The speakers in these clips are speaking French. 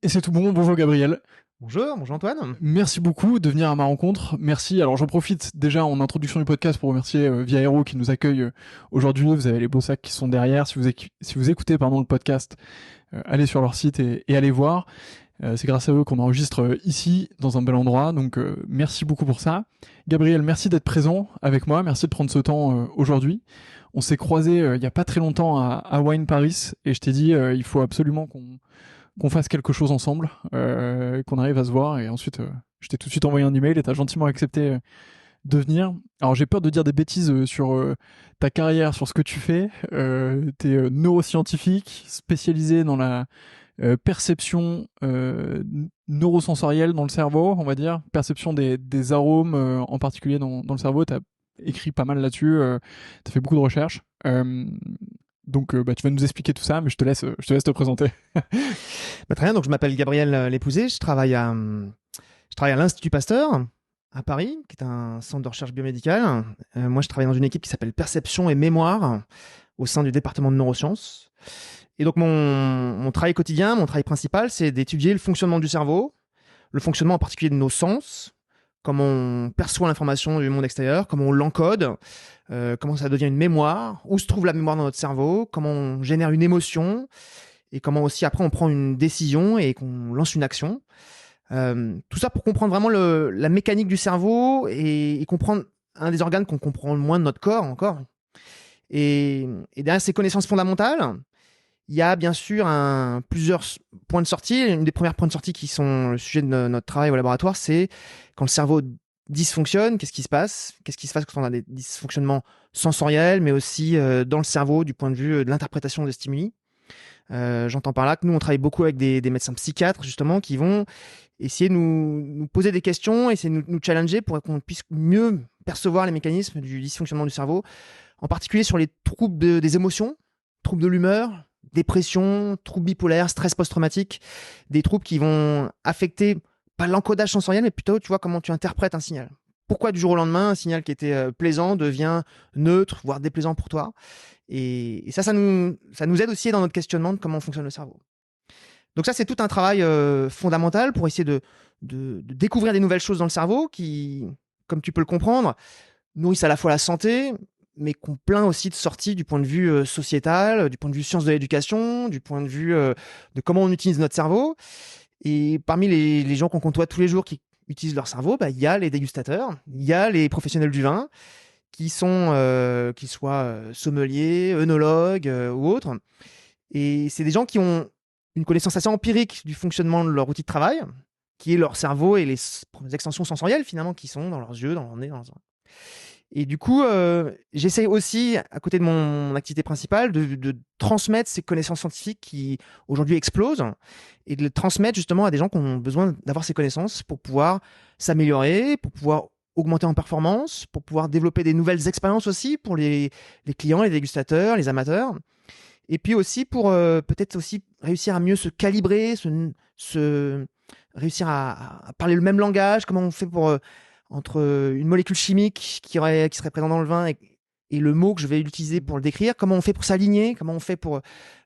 Et c'est tout bon. Bonjour Gabriel. Bonjour Antoine. Merci beaucoup de venir à ma rencontre. Merci. Alors j'en profite déjà en introduction du podcast pour remercier Via Aero qui nous accueille aujourd'hui. Vous avez les beaux sacs qui sont derrière. Si vous écoutez le podcast, allez sur leur site et allez voir. C'est grâce à eux qu'on enregistre ici dans un bel endroit. Donc merci beaucoup pour ça. Gabriel, merci d'être présent avec moi. Merci de prendre ce temps aujourd'hui. On s'est croisés il y a pas très longtemps à Wine Paris et je t'ai dit il faut absolument qu'on fasse quelque chose ensemble, qu'on arrive à se voir. Et ensuite, je t'ai tout de suite envoyé un email et t'as gentiment accepté de venir. Alors, j'ai peur de dire des bêtises sur ta carrière, sur ce que tu fais. T'es neuroscientifique, spécialisé dans la perception neurosensorielle dans le cerveau, on va dire. Perception des arômes, en particulier dans le cerveau. T'as écrit pas mal là-dessus. T'as fait beaucoup de recherches. Donc, tu vas nous expliquer tout ça, mais je te laisse te présenter. Très bien, donc je m'appelle Gabriel Lépousé, je travaille à l'Institut Pasteur à Paris, qui est un centre de recherche biomédicale. Moi, je travaille dans une équipe qui s'appelle Perception et Mémoire au sein du département de neurosciences. Et donc, mon travail quotidien, mon travail principal, c'est d'étudier le fonctionnement du cerveau, le fonctionnement en particulier de nos sens, comment on perçoit l'information du monde extérieur, comment on l'encode, comment ça devient une mémoire, où se trouve la mémoire dans notre cerveau, comment on génère une émotion, et comment aussi après on prend une décision et qu'on lance une action. Tout ça pour comprendre vraiment la mécanique du cerveau et comprendre un des organes qu'on comprend le moins de notre corps encore. Et derrière ces connaissances fondamentales, il y a bien sûr plusieurs points de sortie. Une des premières points de sortie qui sont le sujet de notre travail au laboratoire, c'est quand le cerveau dysfonctionne, qu'est-ce qui se passe quand on a des dysfonctionnements sensoriels, mais aussi dans le cerveau du point de vue de l'interprétation des stimuli. J'entends par là que nous, on travaille beaucoup avec des médecins psychiatres, justement, qui vont essayer de nous poser des questions, essayer de nous challenger pour qu'on puisse mieux percevoir les mécanismes du dysfonctionnement du cerveau, en particulier sur les troubles des émotions, troubles de l'humeur, dépression, troubles bipolaires, stress post-traumatique, des troubles qui vont affecter pas l'encodage sensoriel, mais plutôt, tu vois, comment tu interprètes un signal. Pourquoi du jour au lendemain, un signal qui était plaisant devient neutre, voire déplaisant pour toi. Et ça nous aide aussi dans notre questionnement de comment fonctionne le cerveau. Donc ça, c'est tout un travail fondamental pour essayer de découvrir des nouvelles choses dans le cerveau qui, comme tu peux le comprendre, nourrissent à la fois la santé, mais qu'on plein aussi de sorties du point de vue sociétal, du point de vue sciences de l'éducation, du point de vue de comment on utilise notre cerveau. Et parmi les gens qu'on côtoie tous les jours qui utilisent leur cerveau, il y a les dégustateurs, il y a les professionnels du vin, qui sont, qu'ils soient sommeliers, œnologues ou autres. Et c'est des gens qui ont une connaissance assez empirique du fonctionnement de leur outil de travail, qui est leur cerveau et les extensions sensorielles finalement qui sont dans leurs yeux, dans leur nez, dans leurs oreilles. Et du coup, j'essaye aussi, à côté de mon activité principale, de transmettre ces connaissances scientifiques qui aujourd'hui explosent et de les transmettre justement à des gens qui ont besoin d'avoir ces connaissances pour pouvoir s'améliorer, pour pouvoir augmenter en performance, pour pouvoir développer des nouvelles expériences aussi pour les clients, les dégustateurs, les amateurs. Et puis aussi pour peut-être aussi réussir à mieux se calibrer, réussir à parler le même langage, comment on fait pour entre une molécule chimique qui serait présente dans le vin et le mot que je vais utiliser pour le décrire, comment on fait pour s'aligner, comment on fait pour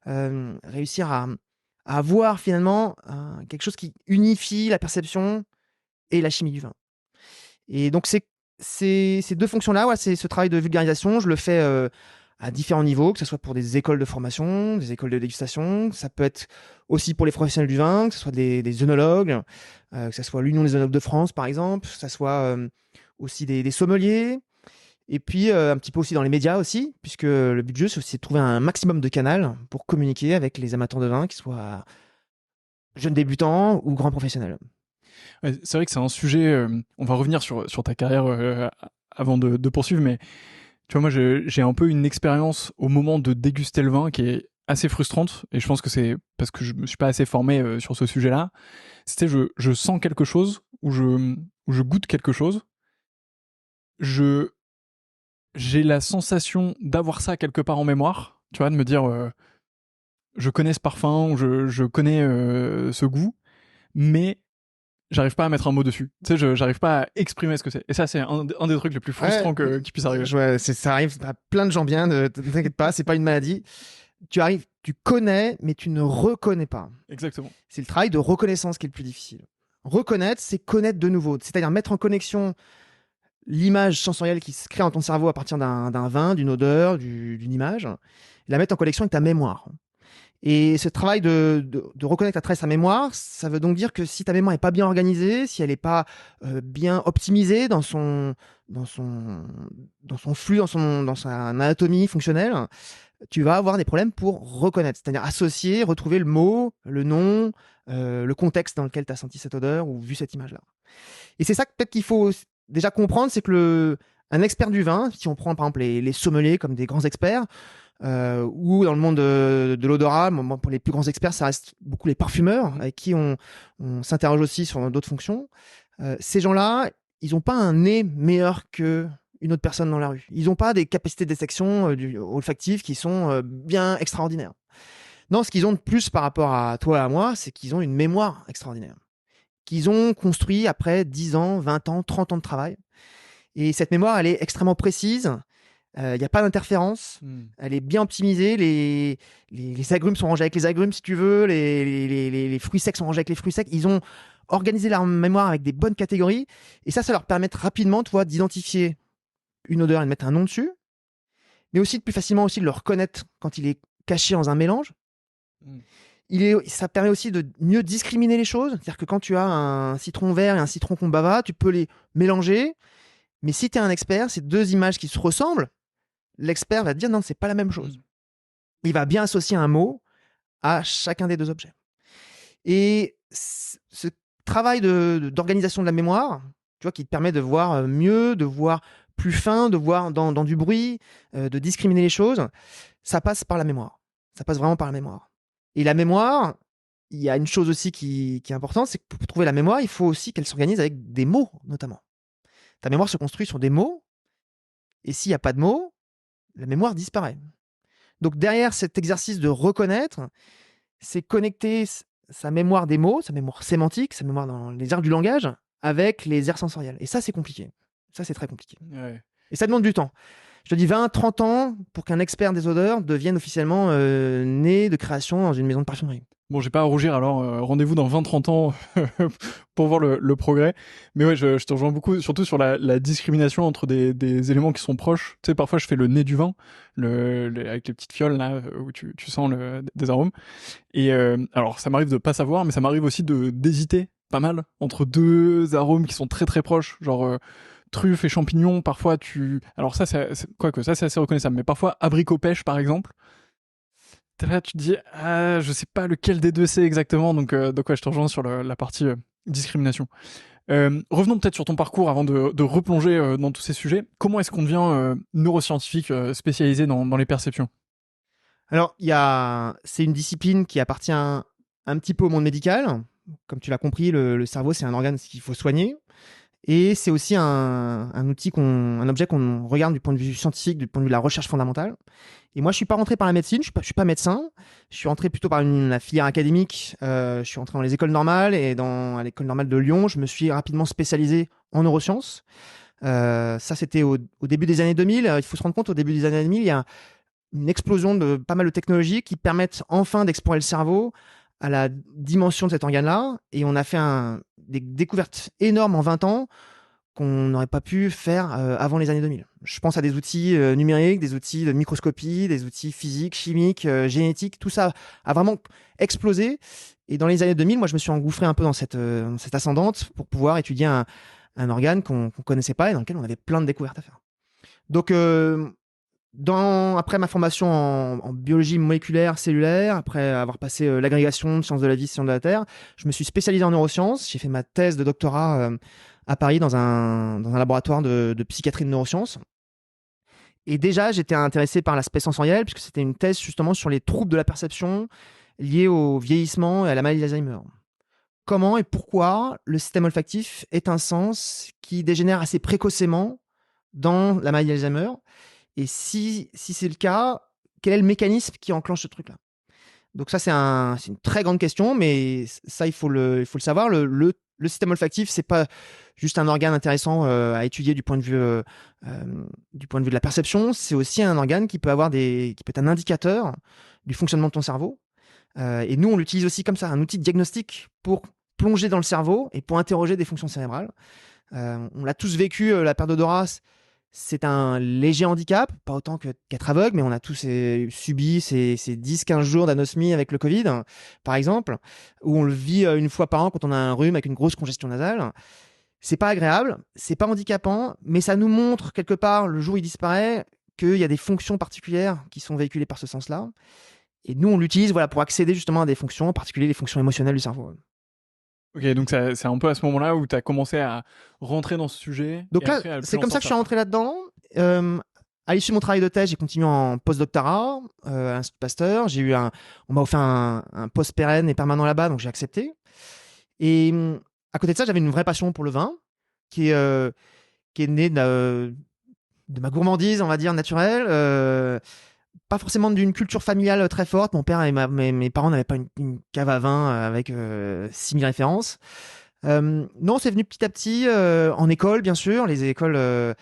réussir à avoir finalement quelque chose qui unifie la perception et la chimie du vin. Et donc ces deux fonctions-là, ouais, c'est ce travail de vulgarisation, je le fais à différents niveaux, que ce soit pour des écoles de formation, des écoles de dégustation, ça peut être aussi pour les professionnels du vin, que ce soit des œnologues, que ce soit l'Union des œnologues de France par exemple, que ce soit aussi des sommeliers, et puis un petit peu aussi dans les médias aussi, puisque le but du jeu c'est aussi de trouver un maximum de canaux pour communiquer avec les amateurs de vin, qu'ils soient jeunes débutants ou grands professionnels. Ouais, c'est vrai que c'est un sujet. On va revenir sur ta carrière avant de poursuivre, mais tu vois, moi, j'ai un peu une expérience au moment de déguster le vin qui est assez frustrante, et je pense que c'est parce que je me suis pas assez formé sur ce sujet-là. C'était je sens quelque chose ou je goûte quelque chose. J'ai la sensation d'avoir ça quelque part en mémoire, tu vois, de me dire je connais ce parfum ou je connais ce goût, mais j'arrive pas à mettre un mot dessus. Tu sais, j'arrive pas à exprimer ce que c'est. Et ça, c'est un des trucs les plus frustrants qui puisse arriver. Ça arrive à plein de gens bien, ne t'inquiète pas, c'est pas une maladie. Tu arrives Tu connais, mais tu ne reconnais pas. Exactement. C'est le travail de reconnaissance qui est le plus difficile. Reconnaître, c'est connaître de nouveau. C'est-à-dire mettre en connexion l'image sensorielle qui se crée dans ton cerveau à partir d'un vin, d'une odeur, d'une image, et la mettre en connexion avec ta mémoire. Et ce travail de reconnaître à travers sa mémoire, ça veut donc dire que si ta mémoire n'est pas bien organisée, si elle n'est pas bien optimisée dans son flux, dans sa anatomie fonctionnelle, tu vas avoir des problèmes pour reconnaître, c'est-à-dire associer, retrouver le mot, le nom, le contexte dans lequel tu as senti cette odeur ou vu cette image-là. Et c'est ça que peut-être qu'il faut déjà comprendre, c'est que un expert du vin, si on prend par exemple les sommeliers comme des grands experts, ou dans le monde de l'odorat, pour les plus grands experts, ça reste beaucoup les parfumeurs, avec qui on s'interroge aussi sur d'autres fonctions. Ces gens-là, ils n'ont pas un nez meilleur qu'une autre personne dans la rue. Ils n'ont pas des capacités de détection olfactives qui sont bien extraordinaires. Non, ce qu'ils ont de plus par rapport à toi et à moi, c'est qu'ils ont une mémoire extraordinaire, qu'ils ont construit après 10 ans, 20 ans, 30 ans de travail. Et cette mémoire, elle est extrêmement précise. Il n'y a pas d'interférence. Elle est bien optimisée. Les agrumes sont rangés avec les agrumes, si tu veux. Les fruits secs sont rangés avec les fruits secs. Ils ont organisé leur mémoire avec des bonnes catégories. Et ça leur permet rapidement, tu vois, d'identifier une odeur et de mettre un nom dessus. Mais aussi de plus facilement aussi de le reconnaître quand il est caché dans un mélange. Ça permet aussi de mieux discriminer les choses. C'est-à-dire que quand tu as un citron vert et un citron combava, tu peux les mélanger. Mais si tu es un expert, c'est deux images qui se ressemblent. L'expert va te dire non, c'est pas la même chose. Il va bien associer un mot à chacun des deux objets. Et ce travail d'organisation de la mémoire, tu vois, qui te permet de voir mieux, de voir plus fin, de voir dans du bruit, de discriminer les choses, ça passe par la mémoire. Ça passe vraiment par la mémoire. Et la mémoire, il y a une chose aussi qui est importante, c'est que pour trouver la mémoire, il faut aussi qu'elle s'organise avec des mots, notamment. Ta mémoire se construit sur des mots, et s'il n'y a pas de mots, la mémoire disparaît. Donc derrière cet exercice de reconnaître, c'est connecter sa mémoire des mots, sa mémoire sémantique, sa mémoire dans les aires du langage, avec les aires sensorielles. Et ça, c'est compliqué. Ça, c'est très compliqué. Ouais. Et ça demande du temps. Je te dis 20, 30 ans pour qu'un expert des odeurs devienne officiellement né de création dans une maison de parfumerie. Bon, j'ai pas à rougir, alors rendez-vous dans 20-30 ans pour voir le progrès. Mais ouais, je te rejoins beaucoup, surtout sur la discrimination entre des éléments qui sont proches. Tu sais, parfois je fais le nez du vin, avec les petites fioles là, où tu sens des arômes. Et alors, ça m'arrive de pas savoir, mais ça m'arrive aussi d'hésiter pas mal entre deux arômes qui sont très très proches, genre truffe et champignons. Parfois alors ça, quoique ça c'est assez reconnaissable, mais parfois abricot pêche par exemple. Là, tu te dis, je sais pas lequel des deux c'est exactement, donc ouais, je te rejoins sur la partie discrimination. Revenons peut-être sur ton parcours avant de replonger dans tous ces sujets. Comment est-ce qu'on devient neuroscientifique spécialisé dans les perceptions ? Alors, c'est une discipline qui appartient un petit peu au monde médical. Comme tu l'as compris, le cerveau, c'est un organe qu'il faut soigner. Et c'est aussi un objet qu'on regarde du point de vue scientifique, du point de vue de la recherche fondamentale. Et moi, je suis pas rentré par la médecine, je suis pas médecin. Je suis rentré plutôt par la filière académique. Je suis rentré dans les écoles normales et à l'école normale de Lyon, je me suis rapidement spécialisé en neurosciences. Ça, c'était au début des années 2000. Il faut se rendre compte, au début des années 2000, il y a une explosion de pas mal de technologies qui permettent enfin d'explorer le cerveau à la dimension de cet organe-là. Et on a fait des découvertes énormes en 20 ans qu'on n'aurait pas pu faire avant les années 2000. Je pense à des outils numériques, des outils de microscopie, des outils physiques, chimiques, génétiques. Tout ça a vraiment explosé. Et dans les années 2000, moi, je me suis engouffré un peu dans cette ascendante pour pouvoir étudier un organe qu'on connaissait pas et dans lequel on avait plein de découvertes à faire. Donc, après ma formation en biologie moléculaire, cellulaire, après avoir passé l'agrégation de sciences de la vie, sciences de la Terre, je me suis spécialisé en neurosciences. J'ai fait ma thèse de doctorat à Paris dans un laboratoire de psychiatrie de neurosciences. Et déjà, j'étais intéressé par l'aspect sensoriel, puisque c'était une thèse justement sur les troubles de la perception liés au vieillissement et à la maladie d'Alzheimer. Comment et pourquoi le système olfactif est un sens qui dégénère assez précocement dans la maladie d'Alzheimer. Et si c'est le cas, quel est le mécanisme qui enclenche ce truc-là ? Donc ça, c'est une très grande question, mais ça, il faut le savoir. Le système olfactif, c'est pas juste un organe intéressant à étudier du point de vue de la perception. C'est aussi un organe qui peut être un indicateur du fonctionnement de ton cerveau. Et nous, on l'utilise aussi comme ça, un outil de diagnostic pour plonger dans le cerveau et pour interroger des fonctions cérébrales. On l'a tous vécu, la perte d'odorat, c'est un léger handicap, pas autant qu'être aveugle, mais on a tous subi ces 10-15 jours d'anosmie avec le Covid, par exemple, où on le vit une fois par an quand on a un rhume avec une grosse congestion nasale. C'est pas agréable, c'est pas handicapant, mais ça nous montre quelque part, le jour où il disparaît, qu'il y a des fonctions particulières qui sont véhiculées par ce sens-là. Et nous, on l'utilise pour accéder justement à des fonctions, en particulier les fonctions émotionnelles du cerveau. Ok, donc c'est un peu à ce moment-là où tu as commencé à rentrer dans ce sujet. Donc et là, après, à c'est plus en comme ça que je suis sortir. rentré là-dedans. À l'issue de mon travail de thèse, j'ai continué en post-doctorat à l'Institut Pasteur. On m'a offert un poste pérenne et permanent là-bas, donc j'ai accepté. Et à côté de ça, j'avais une vraie passion pour le vin, qui est née de ma gourmandise, on va dire, naturelle. Pas forcément d'une culture familiale très forte. Mon père et mes parents n'avaient pas une cave à vin avec 6000 références. Non, c'est venu petit à petit en école, bien sûr. Les écoles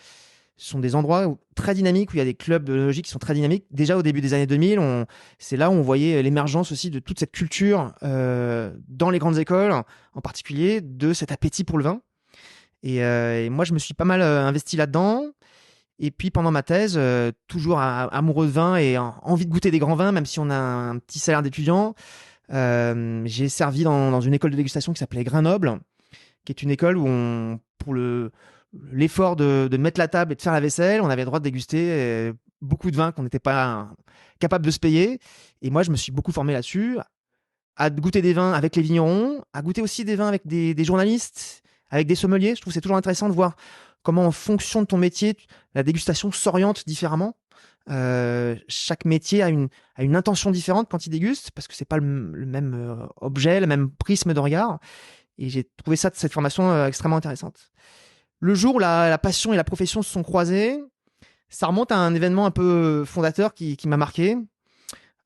sont des endroits très dynamiques où il y a des clubs d'œnologie qui sont très dynamiques. Déjà au début des années 2000, c'est là où on voyait l'émergence aussi de toute cette culture dans les grandes écoles, en particulier de cet appétit pour le vin. Et moi, je me suis pas mal investi là-dedans. Et puis pendant ma thèse, toujours amoureux de vin et envie de goûter des grands vins, même si on a un petit salaire d'étudiant, j'ai servi dans une école de dégustation qui s'appelait Grenoble, qui est une école où pour l'effort de mettre la table et de faire la vaisselle, on avait le droit de déguster beaucoup de vins qu'on n'était pas capable de se payer. Et moi, je me suis beaucoup formé là-dessus, à goûter des vins avec les vignerons, à goûter aussi des vins avec des journalistes, avec des sommeliers. Je trouve que c'est toujours intéressant de voir comment, en fonction de ton métier, la dégustation s'oriente différemment. Chaque métier a une intention différente quand il déguste, parce que c'est pas le même objet, le même prisme de regard. Et j'ai trouvé cette formation extrêmement intéressante. Le jour où la passion et la profession se sont croisées, ça remonte à un événement un peu fondateur qui m'a marqué.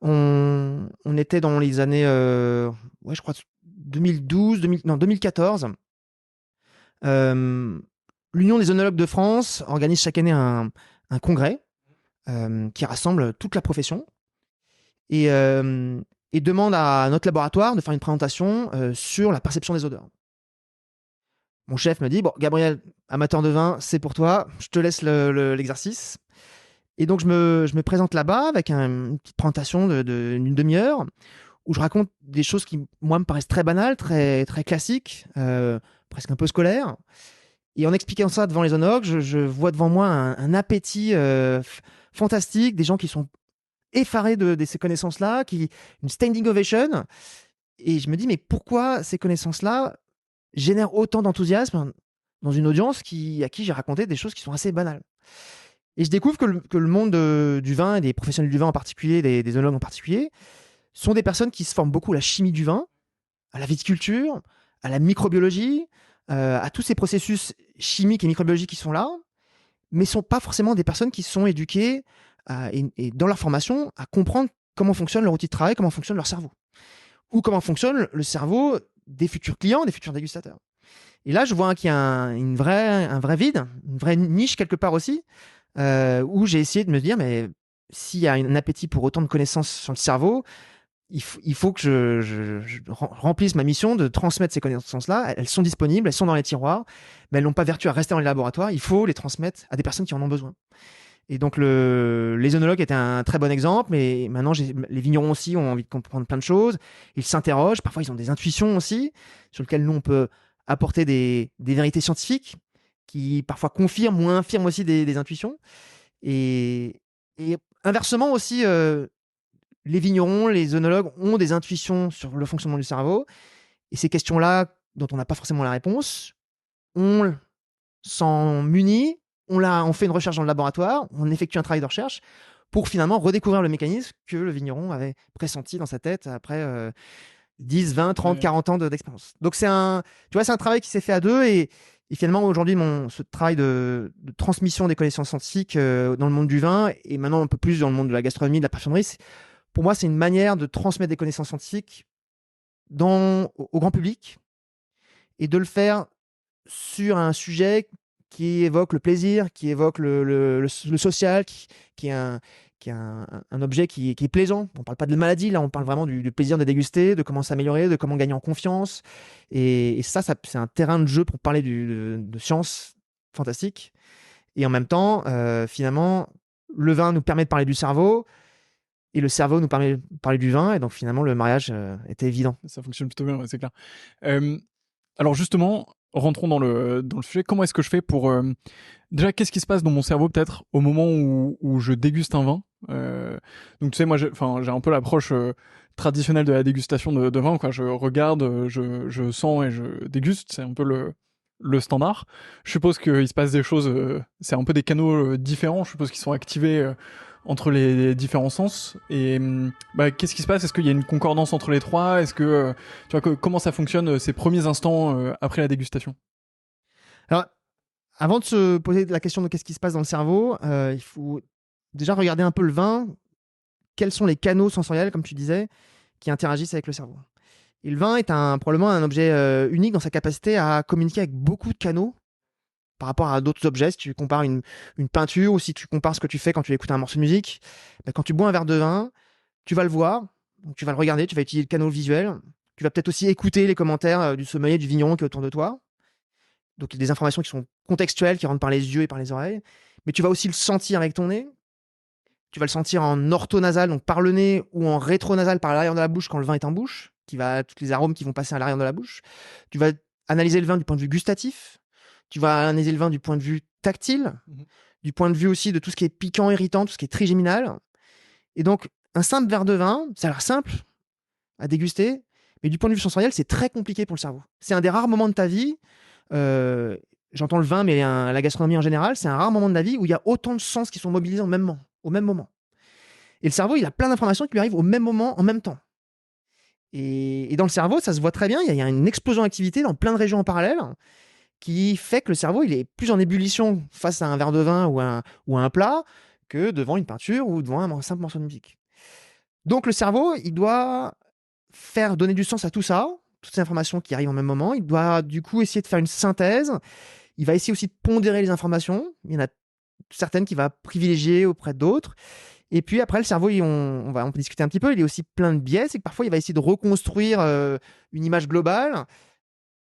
On était dans les années, ouais, je crois 2012, 2014. L'Union des œnologues de France organise chaque année un congrès qui rassemble toute la profession et demande à notre laboratoire de faire une présentation sur la perception des odeurs. Mon chef me dit, bon, Gabriel, amateur de vin, c'est pour toi, je te laisse l'exercice. Et donc, je me présente là-bas avec une petite présentation d'une demi-heure où je raconte des choses qui, moi, me paraissent très banales, très, très classiques, presque un peu scolaires. Et en expliquant ça devant les onologues, je vois devant moi un appétit fantastique, des gens qui sont effarés de ces connaissances-là, une standing ovation. Et je me dis, mais pourquoi ces connaissances-là génèrent autant d'enthousiasme dans une audience à qui j'ai raconté des choses qui sont assez banales? Et je découvre que le monde du vin et des professionnels du vin en particulier, des œnologues en particulier, sont des personnes qui se forment beaucoup à la chimie du vin, à la viticulture, à la microbiologie, à tous ces processus chimiques et microbiologiques qui sont là, mais ne sont pas forcément des personnes qui sont éduquées et dans leur formation à comprendre comment fonctionne leur outil de travail, comment fonctionne leur cerveau, ou comment fonctionne le cerveau des futurs clients, des futurs dégustateurs. Et là, je vois qu'il y a un vrai vide, une vraie niche quelque part aussi, où j'ai essayé de me dire, mais s'il y a un appétit pour autant de connaissances sur le cerveau, il faut que je remplisse ma mission de transmettre ces connaissances-là. Elles sont disponibles, elles sont dans les tiroirs, mais elles n'ont pas vertu à rester dans les laboratoires. Il faut les transmettre à des personnes qui en ont besoin. Et donc, les œnologues étaient un très bon exemple, mais maintenant, les vignerons aussi ont envie de comprendre plein de choses. Ils s'interrogent, parfois ils ont des intuitions aussi, sur lesquelles nous, on peut apporter des vérités scientifiques qui parfois confirment ou infirment aussi des intuitions. Et inversement aussi, les vignerons, les œnologues ont des intuitions sur le fonctionnement du cerveau. Et ces questions-là, dont on n'a pas forcément la réponse, on s'en munit, on fait une recherche dans le laboratoire, on effectue un travail de recherche pour finalement redécouvrir le mécanisme que le vigneron avait pressenti dans sa tête après 10, 20, 30, 40 ans d'expérience. Donc c'est un travail qui s'est fait à deux et finalement aujourd'hui ce travail de transmission des connaissances scientifiques dans le monde du vin et maintenant un peu plus dans le monde de la gastronomie, de la parfumerie, pour moi c'est une manière de transmettre des connaissances scientifiques au grand public et de le faire sur un sujet qui évoque le plaisir, qui évoque le social, qui qui est un objet qui est plaisant. On ne parle pas de maladie, là, on parle vraiment du plaisir de déguster, de comment s'améliorer, de comment gagner en confiance. Et ça, c'est un terrain de jeu pour parler de science fantastique. Et en même temps, finalement, le vin nous permet de parler du cerveau, et le cerveau nous permet de parler du vin. Et donc, finalement, le mariage était évident. Ça fonctionne plutôt bien, ouais, c'est clair. Alors justement, rentrons dans le sujet. Comment est-ce que je fais pour... Déjà, qu'est-ce qui se passe dans mon cerveau peut-être au moment où je déguste un vin? Donc tu sais, moi, j'ai un peu l'approche traditionnelle de la dégustation de vin, quoi. Je regarde, je sens et je déguste. C'est un peu le standard. Je suppose qu'il se passe des choses... c'est un peu des canaux différents. Je suppose qu'ils sont activés entre les différents sens. Et qu'est-ce qui se passe? Est-ce qu'il y a une concordance entre les trois? Est-ce que... tu vois, comment ça fonctionne ces premiers instants après la dégustation? Alors, avant de se poser la question de qu'est-ce qui se passe dans le cerveau, il faut déjà regarder un peu le vin. Quels sont les canaux sensoriels, comme tu disais, qui interagissent avec le cerveau? Et le vin est probablement un objet unique dans sa capacité à communiquer avec beaucoup de canaux par rapport à d'autres objets. Si tu compares une peinture ou si tu compares ce que tu fais quand tu écoutes un morceau de musique, quand tu bois un verre de vin, tu vas le voir, donc tu vas le regarder, tu vas utiliser le canal visuel, tu vas peut-être aussi écouter les commentaires du sommelier, du vigneron qui est autour de toi. Donc il y a des informations qui sont contextuelles, qui rentrent par les yeux et par les oreilles, mais tu vas aussi le sentir avec ton nez. Tu vas le sentir en orthonasal, donc par le nez, ou en rétronasal par l'arrière de la bouche quand le vin est en bouche, tous les arômes qui vont passer à l'arrière de la bouche. Tu vas analyser le vin du point de vue gustatif. Tu vas analyser le vin du point de vue tactile, du point de vue aussi de tout ce qui est piquant, irritant, tout ce qui est trigéminal. Et donc, un simple verre de vin, ça a l'air simple à déguster, mais du point de vue sensoriel, c'est très compliqué pour le cerveau. C'est un des rares moments de ta vie, j'entends le vin, mais la gastronomie en général, c'est un rare moment de ta vie où il y a autant de sens qui sont mobilisés au même moment. Et le cerveau, il a plein d'informations qui lui arrivent au même moment, en même temps. Et dans le cerveau, ça se voit très bien, il y a une explosion d'activité dans plein de régions en parallèle, qui fait que le cerveau, il est plus en ébullition face à un verre de vin ou à un plat que devant une peinture ou devant un simple morceau de musique. Donc le cerveau, il doit donner du sens à tout ça, toutes ces informations qui arrivent au même moment. Il doit du coup essayer de faire une synthèse. Il va essayer aussi de pondérer les informations. Il y en a certaines qu'il va privilégier auprès d'autres. Et puis après, le cerveau, on peut discuter un petit peu, il est aussi plein de biais. C'est que parfois, il va essayer de reconstruire une image globale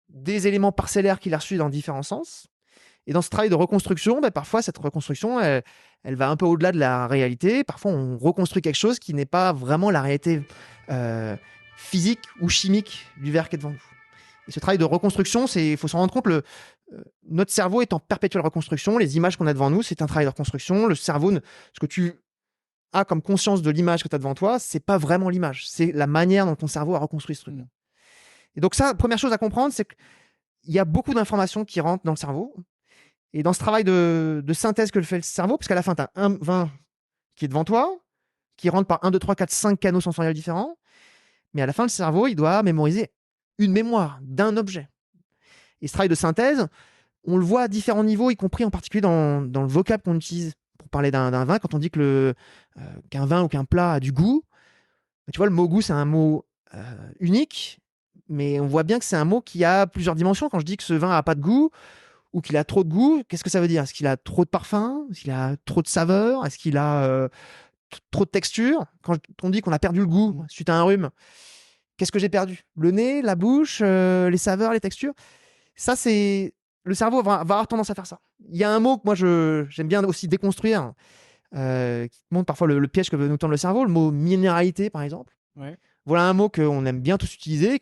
des éléments parcellaires qu'il a reçus dans différents sens. Et dans ce travail de reconstruction, parfois, cette reconstruction, elle va un peu au-delà de la réalité. Parfois, on reconstruit quelque chose qui n'est pas vraiment la réalité physique ou chimique du verre qui est devant nous. Et ce travail de reconstruction, il faut s'en rendre compte, notre cerveau est en perpétuelle reconstruction. Les images qu'on a devant nous, c'est un travail de reconstruction. Le cerveau, ce que tu as comme conscience de l'image que tu as devant toi, c'est pas vraiment l'image. C'est la manière dont ton cerveau a reconstruit ce truc. Et donc ça, première chose à comprendre, c'est qu'il y a beaucoup d'informations qui rentrent dans le cerveau. Et dans ce travail de synthèse que fait le cerveau, parce qu'à la fin, tu as un vin qui est devant toi, qui rentre par 1, 2, 3, 4, 5 canaux sensoriels différents. Mais à la fin, le cerveau, il doit mémoriser une mémoire d'un objet. Et ce travail de synthèse, on le voit à différents niveaux, y compris en particulier dans le vocable qu'on utilise pour parler d'un vin. Quand on dit qu'un vin ou qu'un plat a du goût, tu vois, le mot goût, c'est un mot unique, mais on voit bien que c'est un mot qui a plusieurs dimensions. Quand je dis que ce vin n'a pas de goût, ou qu'il a trop de goût, qu'est-ce que ça veut dire? Est-ce qu'il a trop de parfum? Est-ce qu'il a trop de saveur? Est-ce qu'il a trop de texture? Quand on dit qu'on a perdu le goût suite à un rhume, qu'est-ce que j'ai perdu? Le nez, la bouche, les saveurs, les textures? Ça, c'est... Le cerveau va avoir tendance à faire ça. Il y a un mot que moi, j'aime bien aussi déconstruire, qui montre parfois le piège que veut nous tendre le cerveau, le mot minéralité, par exemple. Ouais. Voilà un mot qu'on aime bien tous utiliser.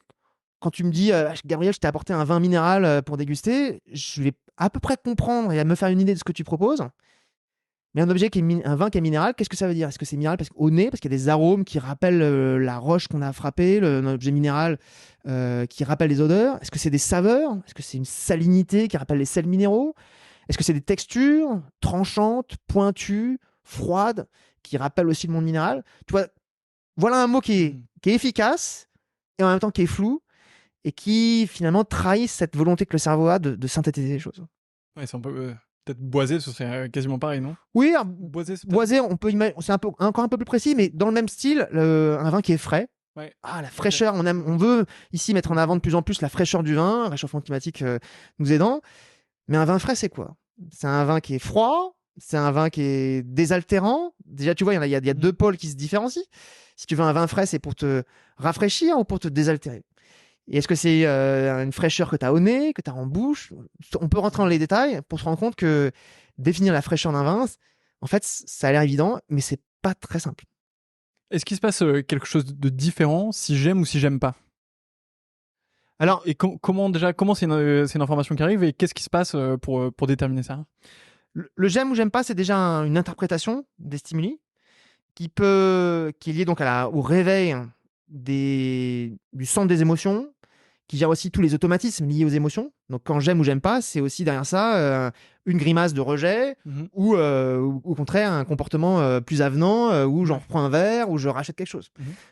Quand tu me dis, Gabriel, je t'ai apporté un vin minéral pour déguster, je vais à peu près comprendre et me faire une idée de ce que tu proposes. Mais un vin qui est minéral, qu'est-ce que ça veut dire? Est-ce que c'est minéral au nez, parce qu'il y a des arômes qui rappellent la roche qu'on a frappée, un objet minéral qui rappelle les odeurs? Est-ce que c'est des saveurs? Est-ce que c'est une salinité qui rappelle les sels minéraux? Est-ce que c'est des textures tranchantes, pointues, froides, qui rappellent aussi le monde minéral? Tu vois, voilà un mot qui est efficace et en même temps qui est flou, et qui finalement trahit cette volonté que le cerveau a de synthétiser les choses. Ouais, c'est un peu peut-être boisé, ce serait quasiment pareil, non? Oui, boisé, on peut imaginer, c'est encore un peu plus précis, mais dans le même style, un vin qui est frais. Ouais. La fraîcheur, on veut ici mettre en avant de plus en plus la fraîcheur du vin, réchauffement climatique nous aidant. Mais un vin frais, c'est quoi? C'est un vin qui est froid, c'est un vin qui est désaltérant. Déjà, tu vois, il y a deux pôles qui se différencient. Si tu veux un vin frais, c'est pour te rafraîchir ou pour te désaltérer. Et est-ce que c'est une fraîcheur que tu as au nez, que tu as en bouche? On peut rentrer dans les détails pour se rendre compte que définir la fraîcheur d'un vin, en fait, ça a l'air évident, mais c'est pas très simple. Est-ce qu'il se passe quelque chose de différent si j'aime ou si j'aime pas? Alors, Et comment c'est une information qui arrive et qu'est-ce qui se passe pour déterminer ça? le j'aime ou j'aime pas, c'est déjà une interprétation des stimuli qui est liée donc au réveil du centre des émotions, qui gère aussi tous les automatismes liés aux émotions. Donc quand j'aime ou j'aime pas, c'est aussi derrière ça une grimace de rejet ou au contraire un comportement plus avenant où j'en reprends un verre ou je rachète quelque chose.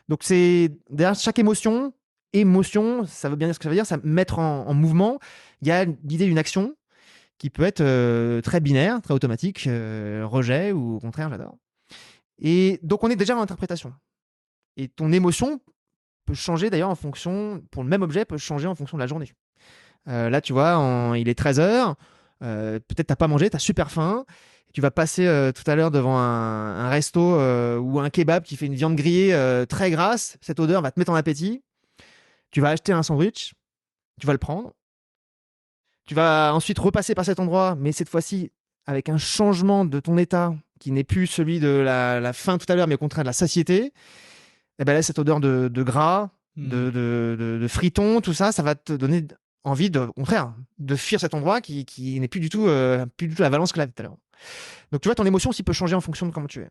Donc c'est derrière chaque émotion, ça veut bien dire ce que ça veut dire, ça mettre en mouvement. Il y a l'idée d'une action qui peut être très binaire, très automatique, rejet ou au contraire j'adore. Et donc on est déjà en interprétation. Et ton émotion peut changer d'ailleurs en fonction, pour le même objet, peut changer en fonction de la journée. Là, tu vois, il est 13h, peut-être t'as pas mangé, t'as super faim, tu vas passer tout à l'heure devant un resto ou un kebab qui fait une viande grillée très grasse, cette odeur va te mettre en appétit, tu vas acheter un sandwich, tu vas le prendre, tu vas ensuite repasser par cet endroit, mais cette fois-ci avec un changement de ton état qui n'est plus celui de la faim tout à l'heure, mais au contraire de la satiété. Et ben là, cette odeur de gras, de friton, tout ça, ça va te donner envie, au contraire, de fuir cet endroit qui n'est plus du tout la valence que l'avait tout à l'heure. Donc tu vois, ton émotion aussi peut changer en fonction de comment tu es.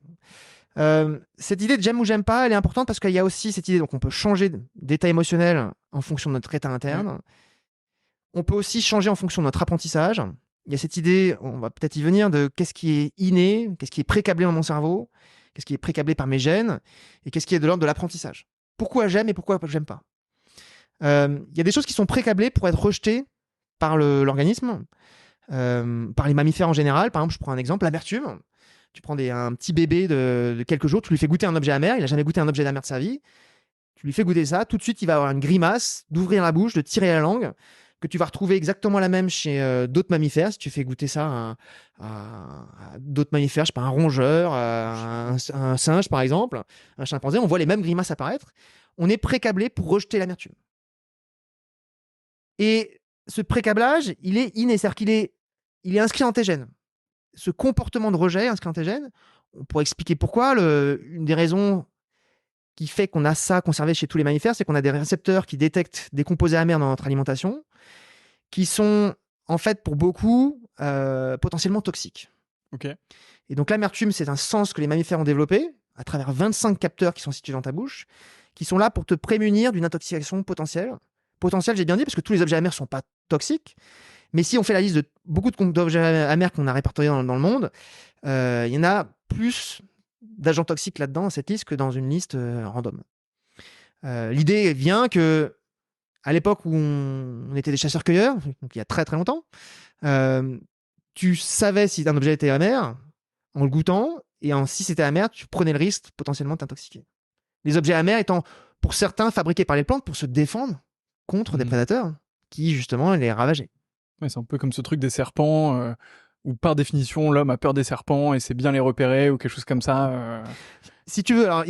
Cette idée de j'aime ou j'aime pas, elle est importante parce qu'il y a aussi cette idée, donc on peut changer d'état émotionnel en fonction de notre état interne. On peut aussi changer en fonction de notre apprentissage. Il y a cette idée, on va peut-être y venir, de qu'est-ce qui est inné, qu'est-ce qui est précablé dans mon cerveau, qu'est-ce qui est précablé par mes gènes, et qu'est-ce qui est de l'ordre de l'apprentissage. Pourquoi j'aime et pourquoi j'aime pas. Il y a des choses qui sont précablées pour être rejetées par l'organisme, par les mammifères en général. Par exemple, je prends un exemple, l'amertume. Tu prends un petit bébé de quelques jours, tu lui fais goûter un objet amer, il n'a jamais goûté un objet amer de sa vie, tu lui fais goûter ça, tout de suite il va avoir une grimace, d'ouvrir la bouche, de tirer la langue, que tu vas retrouver exactement la même chez d'autres mammifères. Si tu fais goûter ça à d'autres mammifères, je sais pas, un rongeur, un singe par exemple, un chimpanzé, on voit les mêmes grimaces apparaître. On est précablé pour rejeter l'amertume. Et ce précablage, il est inné, c'est-à-dire il est inscrit dans tes gènes. Ce comportement de rejet inscrit dans tes gènes, on pourrait expliquer pourquoi. Une des raisons qui fait qu'on a ça conservé chez tous les mammifères, c'est qu'on a des récepteurs qui détectent des composés amers dans notre alimentation, qui sont en fait pour beaucoup potentiellement toxiques. Okay. Et donc l'amertume, c'est un sens que les mammifères ont développé à travers 25 capteurs qui sont situés dans ta bouche, qui sont là pour te prémunir d'une intoxication potentielle. Potentielle, j'ai bien dit, parce que tous les objets amers ne sont pas toxiques. Mais si on fait la liste de beaucoup d'objets amers qu'on a répertoriés dans le monde, il y en a plus d'agents toxiques là-dedans, dans cette liste, que dans une liste random. L'idée vient que à l'époque où on était des chasseurs-cueilleurs, donc il y a très très longtemps, tu savais si un objet était amer en le goûtant, et si c'était amer, tu prenais le risque potentiellement de t'intoxiquer. Les objets amers étant, pour certains, fabriqués par les plantes pour se défendre contre des prédateurs qui, justement, les ravageaient. Ouais, c'est un peu comme ce truc des serpents, où par définition, l'homme a peur des serpents et sait bien les repérer, ou quelque chose comme ça. Si tu veux, alors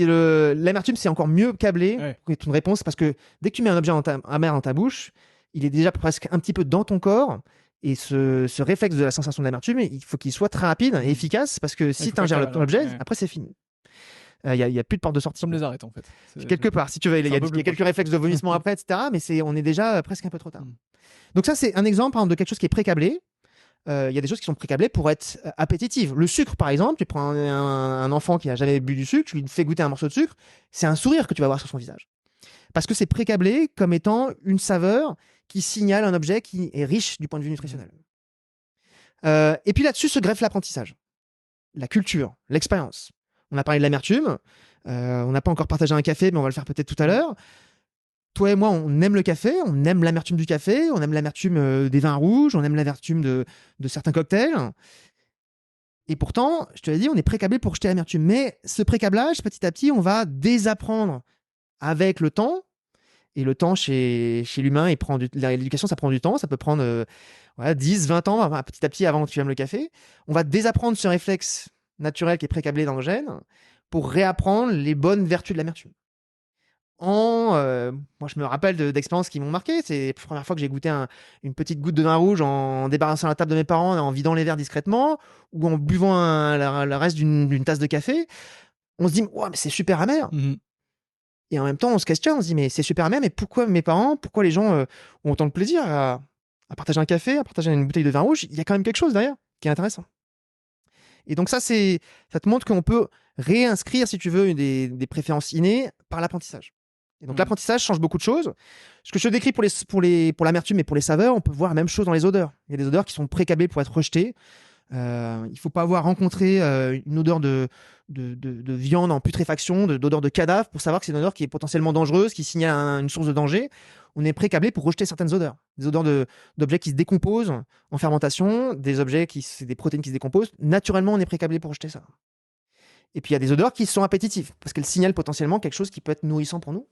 l'amertume, c'est encore mieux câblé pour une réponse, parce que dès que tu mets un objet amer dans ta bouche, il est déjà presque un petit peu dans ton corps, et ce réflexe de la sensation d'amertume, il faut qu'il soit très rapide et efficace, parce que si tu ingères l'objet, après c'est fini. Il n'y a plus de porte de sortie. Ça me les arrête en fait. Quelque part, si tu veux, il y a quelques réflexes de vomissement après, etc. Mais on est déjà presque un peu trop tard. Donc ça, c'est un exemple, par exemple, de quelque chose qui est précablé. Il y a des choses qui sont précablées pour être appétitives. Le sucre, par exemple, tu prends un enfant qui n'a jamais bu du sucre, tu lui fais goûter un morceau de sucre, c'est un sourire que tu vas voir sur son visage. Parce que c'est précablé comme étant une saveur qui signale un objet qui est riche du point de vue nutritionnel. Et puis là-dessus se greffe l'apprentissage, la culture, l'expérience. On a parlé de l'amertume, on n'a pas encore partagé un café, mais on va le faire peut-être tout à l'heure. Toi et moi, on aime le café, on aime l'amertume du café, on aime l'amertume des vins rouges, on aime l'amertume de certains cocktails. Et pourtant, je te l'ai dit, on est précablé pour rejeter l'amertume. Mais ce précablage, petit à petit, on va désapprendre avec le temps. Et le temps chez l'humain, l'éducation, ça prend du temps. Ça peut prendre 10, 20 ans, petit à petit, avant que tu aimes le café. On va désapprendre ce réflexe naturel qui est précablé dans nos gènes pour réapprendre les bonnes vertus de l'amertume. Moi, je me rappelle d'expériences qui m'ont marqué. C'est la première fois que j'ai goûté une petite goutte de vin rouge en débarrassant la table de mes parents, en vidant les verres discrètement, ou en buvant le reste d'une tasse de café. On se dit, ouais, mais c'est super amer. Et en même temps, on se questionne, on se dit, mais c'est super amer, mais pourquoi mes parents, pourquoi les gens ont autant de plaisir à partager un café, à partager une bouteille de vin rouge? Il y a quand même quelque chose derrière qui est intéressant. Et donc ça te montre qu'on peut réinscrire, si tu veux, des préférences innées par l'apprentissage. Et donc l'apprentissage change beaucoup de choses. Ce que je te décris pour l'amertume et pour les saveurs, on peut voir la même chose dans les odeurs. Il y a des odeurs qui sont précablées pour être rejetées. Il ne faut pas avoir rencontré une odeur de viande en putréfaction, d'odeur de cadavre, pour savoir que c'est une odeur qui est potentiellement dangereuse, qui signale une source de danger. On est précablé pour rejeter certaines odeurs. Des odeurs d'objets qui se décomposent en fermentation, c'est des protéines qui se décomposent. Naturellement, on est précablé pour rejeter ça. Et puis il y a des odeurs qui sont appétitives, parce qu'elles signalent potentiellement quelque chose qui peut être nourrissant pour nous.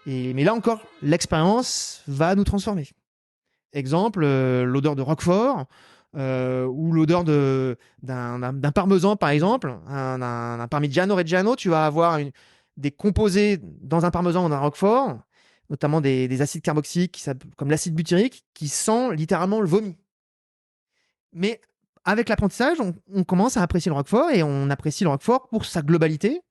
Mais là encore, l'expérience va nous transformer. Exemple, l'odeur de Roquefort, ou l'odeur d'un parmesan, par exemple, un Parmigiano Reggiano. Tu vas avoir des composés dans un parmesan ou dans un Roquefort, notamment des acides carboxyliques, comme l'acide butyrique, qui sent littéralement le vomi. Mais avec l'apprentissage, on commence à apprécier le Roquefort, et on apprécie le Roquefort pour sa globalité.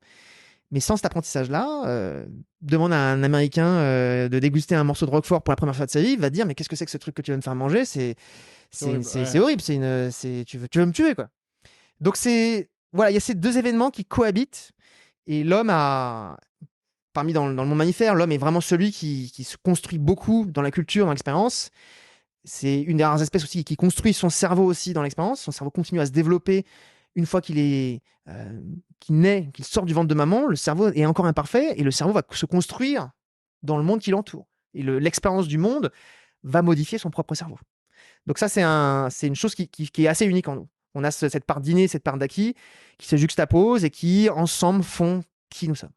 Mais sans cet apprentissage-là, demande à un Américain de déguster un morceau de Roquefort pour la première fois de sa vie, il va dire, mais qu'est-ce que c'est que ce truc que tu viens de faire manger? C'est horrible, tu veux me tuer, quoi. Donc voilà, il y a ces deux événements qui cohabitent, et l'homme parmi dans le monde mammifère, l'homme est vraiment celui qui se construit beaucoup dans la culture, dans l'expérience. C'est une des rares espèces aussi qui construit son cerveau aussi dans l'expérience. Son cerveau continue à se développer une fois qu'il naît, qu'il sort du ventre de maman. Le cerveau est encore imparfait, et le cerveau va se construire dans le monde qui l'entoure. Et l'expérience du monde va modifier son propre cerveau. Donc ça, c'est une chose qui est assez unique en nous. On a cette part d'inné, cette part d'acquis qui se juxtaposent et qui, ensemble, font qui nous sommes.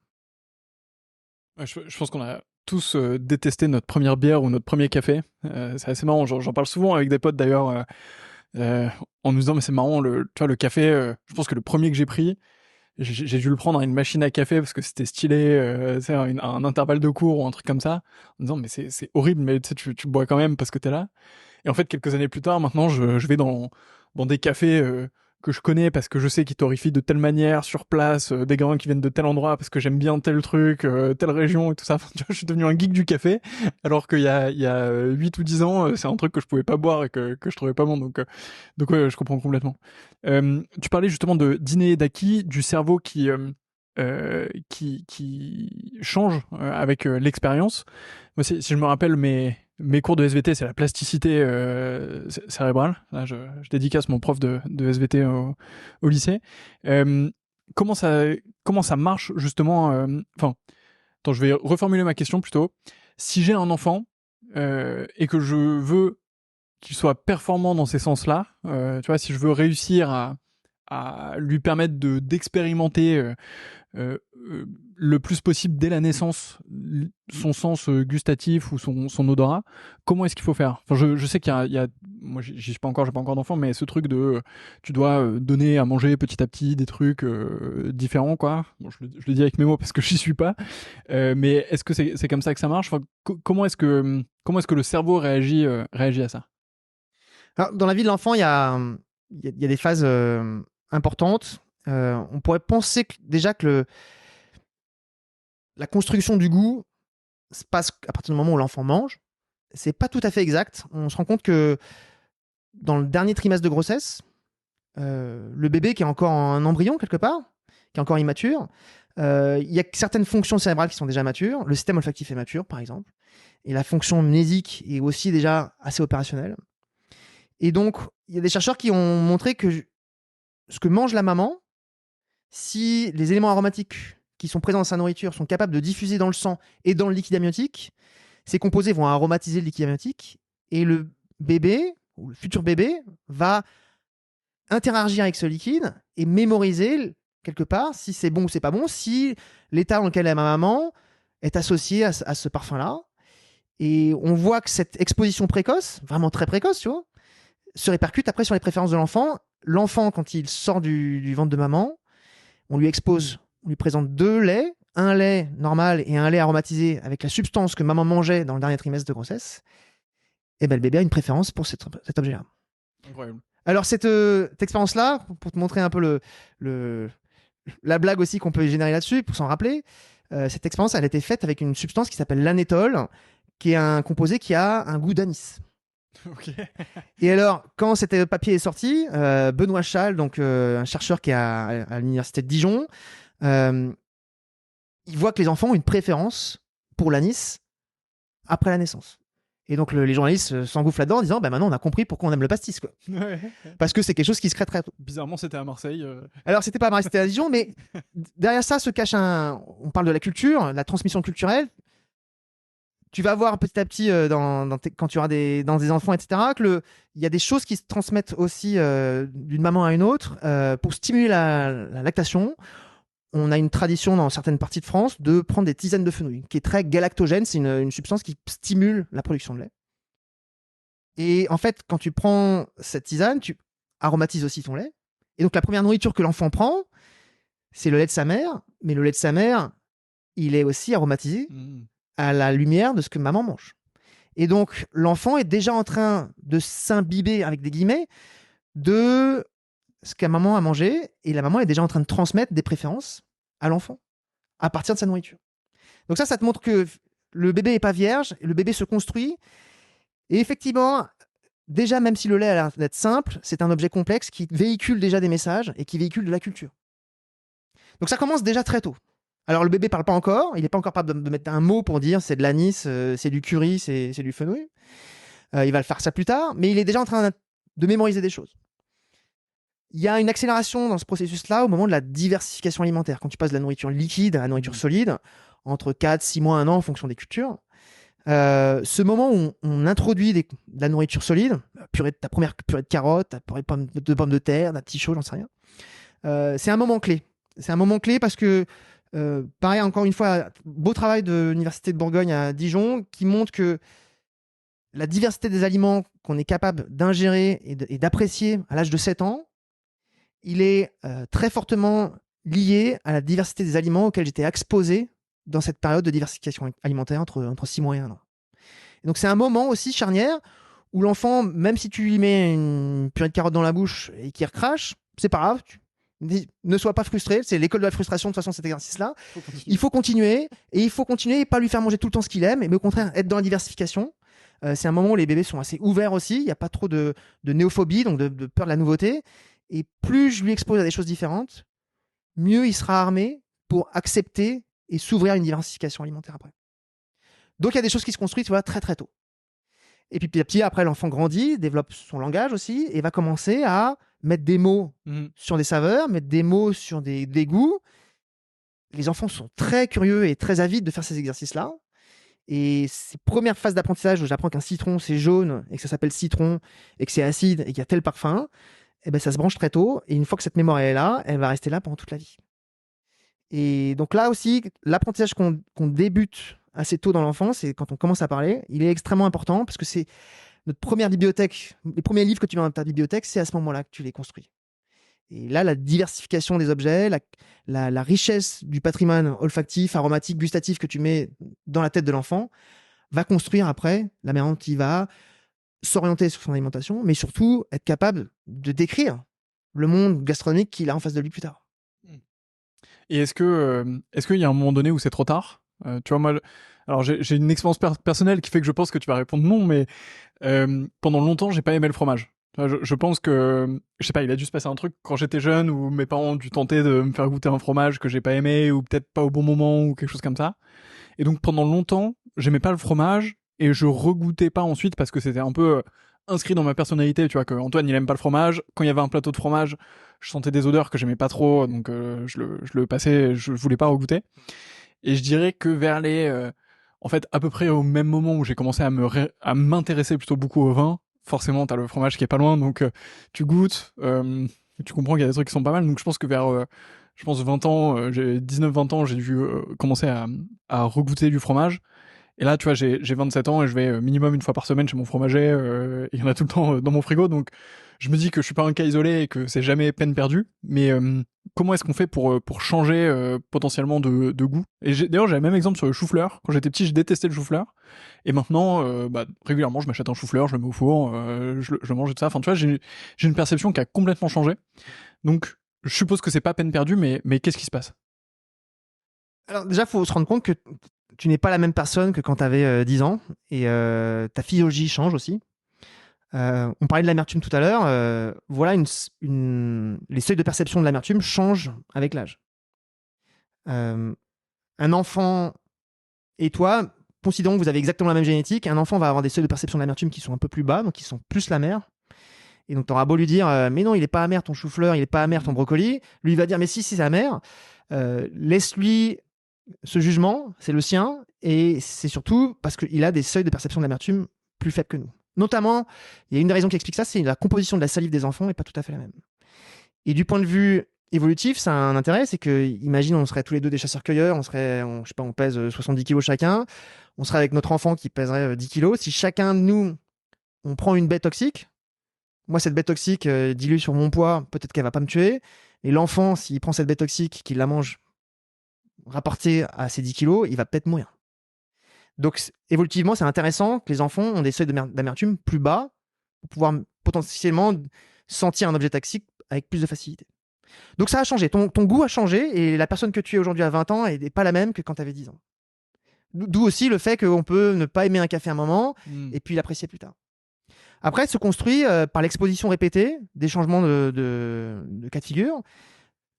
Je pense qu'on a tous détesté notre première bière ou notre premier café. C'est assez marrant. J'en parle souvent avec des potes, d'ailleurs, en nous disant, mais c'est marrant, tu vois, le café, je pense que le premier que j'ai pris, j'ai dû le prendre à une machine à café parce que c'était stylé, c'est un intervalle de cours ou un truc comme ça, en disant, mais c'est horrible, mais tu bois quand même parce que t'es là. Et en fait, quelques années plus tard, maintenant, je vais dans des cafés que je connais parce que je sais qu'ils t'horrifient de telle manière sur place, des gars qui viennent de tel endroit parce que j'aime bien tel truc, telle région et tout ça. Enfin, tu vois, je suis devenu un geek du café, alors qu'il y a 8 ou 10 ans, c'est un truc que je pouvais pas boire et que je trouvais pas bon. Donc ouais, je comprends complètement. Tu parlais justement de d'inné et d'acquis, du cerveau qui change avec l'expérience. Moi, si je me rappelle mes cours de SVT, c'est la plasticité cérébrale. Là, je dédicace mon prof de SVT au lycée. Comment ça marche justement? Enfin, attends, je vais reformuler ma question plutôt. Si j'ai un enfant et que je veux qu'il soit performant dans ces sens-là, tu vois, si je veux réussir à lui permettre d'expérimenter le plus possible dès la naissance son sens gustatif ou son odorat, comment est-ce qu'il faut faire? Enfin, je sais qu'il y a moi j'y suis pas encore, j'ai pas encore d'enfant, mais ce truc de tu dois donner à manger petit à petit des trucs différents, quoi. Bon, je le dis avec mes mots parce que j'y suis pas, mais est-ce que c'est comme ça que ça marche? Enfin, comment est-ce que le cerveau réagit à ça? Alors, dans la vie de l'enfant, il y a des phases importantes. On pourrait penser déjà que la construction du goût se passe à partir du moment où l'enfant mange. C'est pas tout à fait exact. On se rend compte que dans le dernier trimestre de grossesse, le bébé qui est encore un embryon quelque part, qui est encore immature, il y a certaines fonctions cérébrales qui sont déjà matures. Le système olfactif est mature, par exemple. Et la fonction mnésique est aussi déjà assez opérationnelle. Et donc, il y a des chercheurs qui ont montré que ce que mange la maman, si les éléments aromatiques qui sont présents dans sa nourriture sont capables de diffuser dans le sang et dans le liquide amniotique, ces composés vont aromatiser le liquide amniotique, et le bébé, ou le futur bébé, va interagir avec ce liquide et mémoriser quelque part si c'est bon ou c'est pas bon, si l'état dans lequel est ma maman est associé à ce parfum-là. Et on voit que cette exposition précoce, vraiment très précoce, tu vois, se répercute après sur les préférences de l'enfant. L'enfant, quand il sort du ventre de maman, on lui présente 2 laits, un lait normal et un lait aromatisé avec la substance que maman mangeait dans le dernier trimestre de grossesse. Et ben le bébé a une préférence pour cet objet-là. Incroyable. Alors cette expérience-là, pour te montrer un peu la blague aussi qu'on peut générer là-dessus, pour s'en rappeler, cette expérience, elle a été faite avec une substance qui s'appelle l'anétol, qui est un composé qui a un goût d'anis. Ok. Et alors, quand cet papier est sorti, Benoît Schall, donc un chercheur qui est à l'université de Dijon, il voit que les enfants ont une préférence pour l'anis après la naissance. Et donc les journalistes s'engouffrent là-dedans en disant maintenant on a compris pourquoi on aime le pastis, quoi. Ouais. Parce que c'est quelque chose qui se crée très tôt. Bizarrement, c'était à Marseille. Alors c'était pas à Marseille, c'était à Dijon, mais derrière ça se cache on parle de la culture, la transmission culturelle. Tu vas voir petit à petit quand tu auras dans des enfants, etc., il y a des choses qui se transmettent aussi d'une maman à une autre pour stimuler la lactation. On a une tradition dans certaines parties de France de prendre des tisanes de fenouil, qui est très galactogène. C'est une substance qui stimule la production de lait. Et en fait, quand tu prends cette tisane, tu aromatises aussi ton lait. Et donc la première nourriture que l'enfant prend, c'est le lait de sa mère. Mais le lait de sa mère, il est aussi aromatisé à la lumière de ce que maman mange. Et donc l'enfant est déjà en train de s'imbiber, avec des guillemets, de ce que maman a mangé, et la maman est déjà en train de transmettre des préférences à l'enfant à partir de sa nourriture. Donc ça te montre que le bébé n'est pas vierge, le bébé se construit, et effectivement, déjà, même si le lait a l'air d'être simple, c'est un objet complexe qui véhicule déjà des messages et qui véhicule de la culture. Donc ça commence déjà très tôt. Alors le bébé parle pas encore, il n'est pas encore capable de mettre un mot pour dire c'est de l'anis, c'est du curry, c'est du fenouil. Il va le faire ça plus tard, mais il est déjà en train de mémoriser des choses. Il y a une accélération dans ce processus-là au moment de la diversification alimentaire. Quand tu passes de la nourriture liquide à la nourriture solide, entre 4, 6 mois, 1 an en fonction des cultures, ce moment où on introduit de la nourriture solide, ta première purée de carottes, ta purée de pommes de terre, d'artichauts, j'en sais rien, c'est un moment clé. C'est un moment clé parce que, pareil, encore une fois, beau travail de l'Université de Bourgogne à Dijon qui montre que la diversité des aliments qu'on est capable d'ingérer et d'apprécier à l'âge de 7 ans, il est très fortement lié à la diversité des aliments auxquels j'étais exposé dans cette période de diversification alimentaire entre 6 mois et 1 an. Et donc c'est un moment aussi charnière où l'enfant, même si tu lui mets une purée de carottes dans la bouche et qu'il recrache, c'est pas grave, ne sois pas frustré, c'est l'école de la frustration de toute façon cet exercice-là. Il faut continuer et pas lui faire manger tout le temps ce qu'il aime, mais au contraire être dans la diversification. C'est un moment où les bébés sont assez ouverts aussi, il n'y a pas trop de néophobie, donc de peur de la nouveauté. Et plus je lui expose à des choses différentes, mieux il sera armé pour accepter et s'ouvrir à une diversification alimentaire après. Donc il y a des choses qui se construisent, tu vois, très très tôt. Et puis petit à petit, après, l'enfant grandit, développe son langage aussi, et va commencer à mettre des mots sur des saveurs, mettre des mots sur des goûts. Les enfants sont très curieux et très avides de faire ces exercices-là. Et ces premières phases d'apprentissage où j'apprends qu'un citron c'est jaune et que ça s'appelle citron et que c'est acide et qu'il y a tel parfum, eh ben ça se branche très tôt. Et une fois que cette mémoire est là, elle va rester là pendant toute la vie. Et donc là aussi, l'apprentissage qu'on débute assez tôt dans l'enfance et quand on commence à parler, il est extrêmement important parce que c'est notre première bibliothèque. Les premiers livres que tu mets dans ta bibliothèque, c'est à ce moment-là que tu les construis. Et là, la diversification des objets, la richesse du patrimoine olfactif, aromatique, gustatif que tu mets dans la tête de l'enfant va construire après la manière dont il va s'orienter sur son alimentation, mais surtout être capable de décrire le monde gastronomique qu'il a en face de lui plus tard. Et est-ce qu'il y a un moment donné où c'est trop tard? Tu vois, moi, alors j'ai une expérience personnelle qui fait que je pense que tu vas répondre non, mais pendant longtemps, j'ai pas aimé le fromage. Je pense que, je sais pas, il a dû se passer un truc quand j'étais jeune où mes parents ont dû tenter de me faire goûter un fromage que j'ai pas aimé ou peut-être pas au bon moment ou quelque chose comme ça. Et donc pendant longtemps, j'aimais pas le fromage et je regoûtais pas ensuite parce que c'était un peu inscrit dans ma personnalité, tu vois, que Antoine il aime pas le fromage. Quand il y avait un plateau de fromage, je sentais des odeurs que j'aimais pas trop, donc je le passais, je voulais pas regoûter. Et je dirais que vers en fait, à peu près au même moment où j'ai commencé à m'intéresser plutôt beaucoup au vin, forcément, t'as le fromage qui est pas loin, donc tu goûtes, tu comprends qu'il y a des trucs qui sont pas mal. Donc je pense que vers, je pense 20 ans, j'ai 19-20 ans, j'ai dû commencer à regoûter du fromage. Et là, tu vois, j'ai 27 ans et je vais minimum une fois par semaine chez mon fromager. Il y en a tout le temps dans mon frigo, donc je me dis que je suis pas un cas isolé et que c'est jamais peine perdue. Mais comment est-ce qu'on fait pour changer potentiellement de goût? Et d'ailleurs, j'ai le même exemple sur le chou-fleur. Quand j'étais petit, je détestais le chou-fleur. Et maintenant, régulièrement, je m'achète un chou-fleur, je le mets au four, je mange et tout ça. Enfin, tu vois, j'ai une perception qui a complètement changé. Donc, je suppose que c'est pas peine perdue, mais qu'est-ce qui se passe? Alors déjà, il faut se rendre compte que tu n'es pas la même personne que quand tu avais 10 ans et ta physiologie change aussi. On parlait de l'amertume tout à l'heure. Voilà, les seuils de perception de l'amertume changent avec l'âge. Un enfant et toi, considérons que vous avez exactement la même génétique, un enfant va avoir des seuils de perception de l'amertume qui sont un peu plus bas, donc qui sont plus l'amère. Et donc, tu auras beau lui dire mais non, il n'est pas amer ton chou-fleur, il n'est pas amer ton brocoli. Lui, il va dire mais si, c'est amer. Laisse-lui ce jugement, c'est le sien. Et c'est surtout parce qu'il a des seuils de perception de l'amertume plus faibles que nous. Notamment, il y a une des raisons qui explique ça, c'est la composition de la salive des enfants n'est pas tout à fait la même. Et du point de vue évolutif, ça a un intérêt, c'est que, imagine, on serait tous les deux des chasseurs-cueilleurs, je sais pas, on pèse 70 kilos chacun, on serait avec notre enfant qui pèserait 10 kilos. Si chacun de nous, on prend une baie toxique, moi, cette baie toxique dilue sur mon poids, peut-être qu'elle va pas me tuer. Et l'enfant, s'il prend cette baie toxique, qu'il la mange rapportée à ses 10 kilos, il va peut-être mourir. Donc, évolutivement, c'est intéressant que les enfants ont des seuils d'amertume plus bas pour pouvoir potentiellement sentir un objet toxique avec plus de facilité. Donc, ça a changé. Ton goût a changé et la personne que tu es aujourd'hui à 20 ans n'est pas la même que quand tu avais 10 ans. D'où aussi le fait qu'on peut ne pas aimer un café à un moment et puis l'apprécier plus tard. Après, se construit par l'exposition répétée des changements de cas de figure.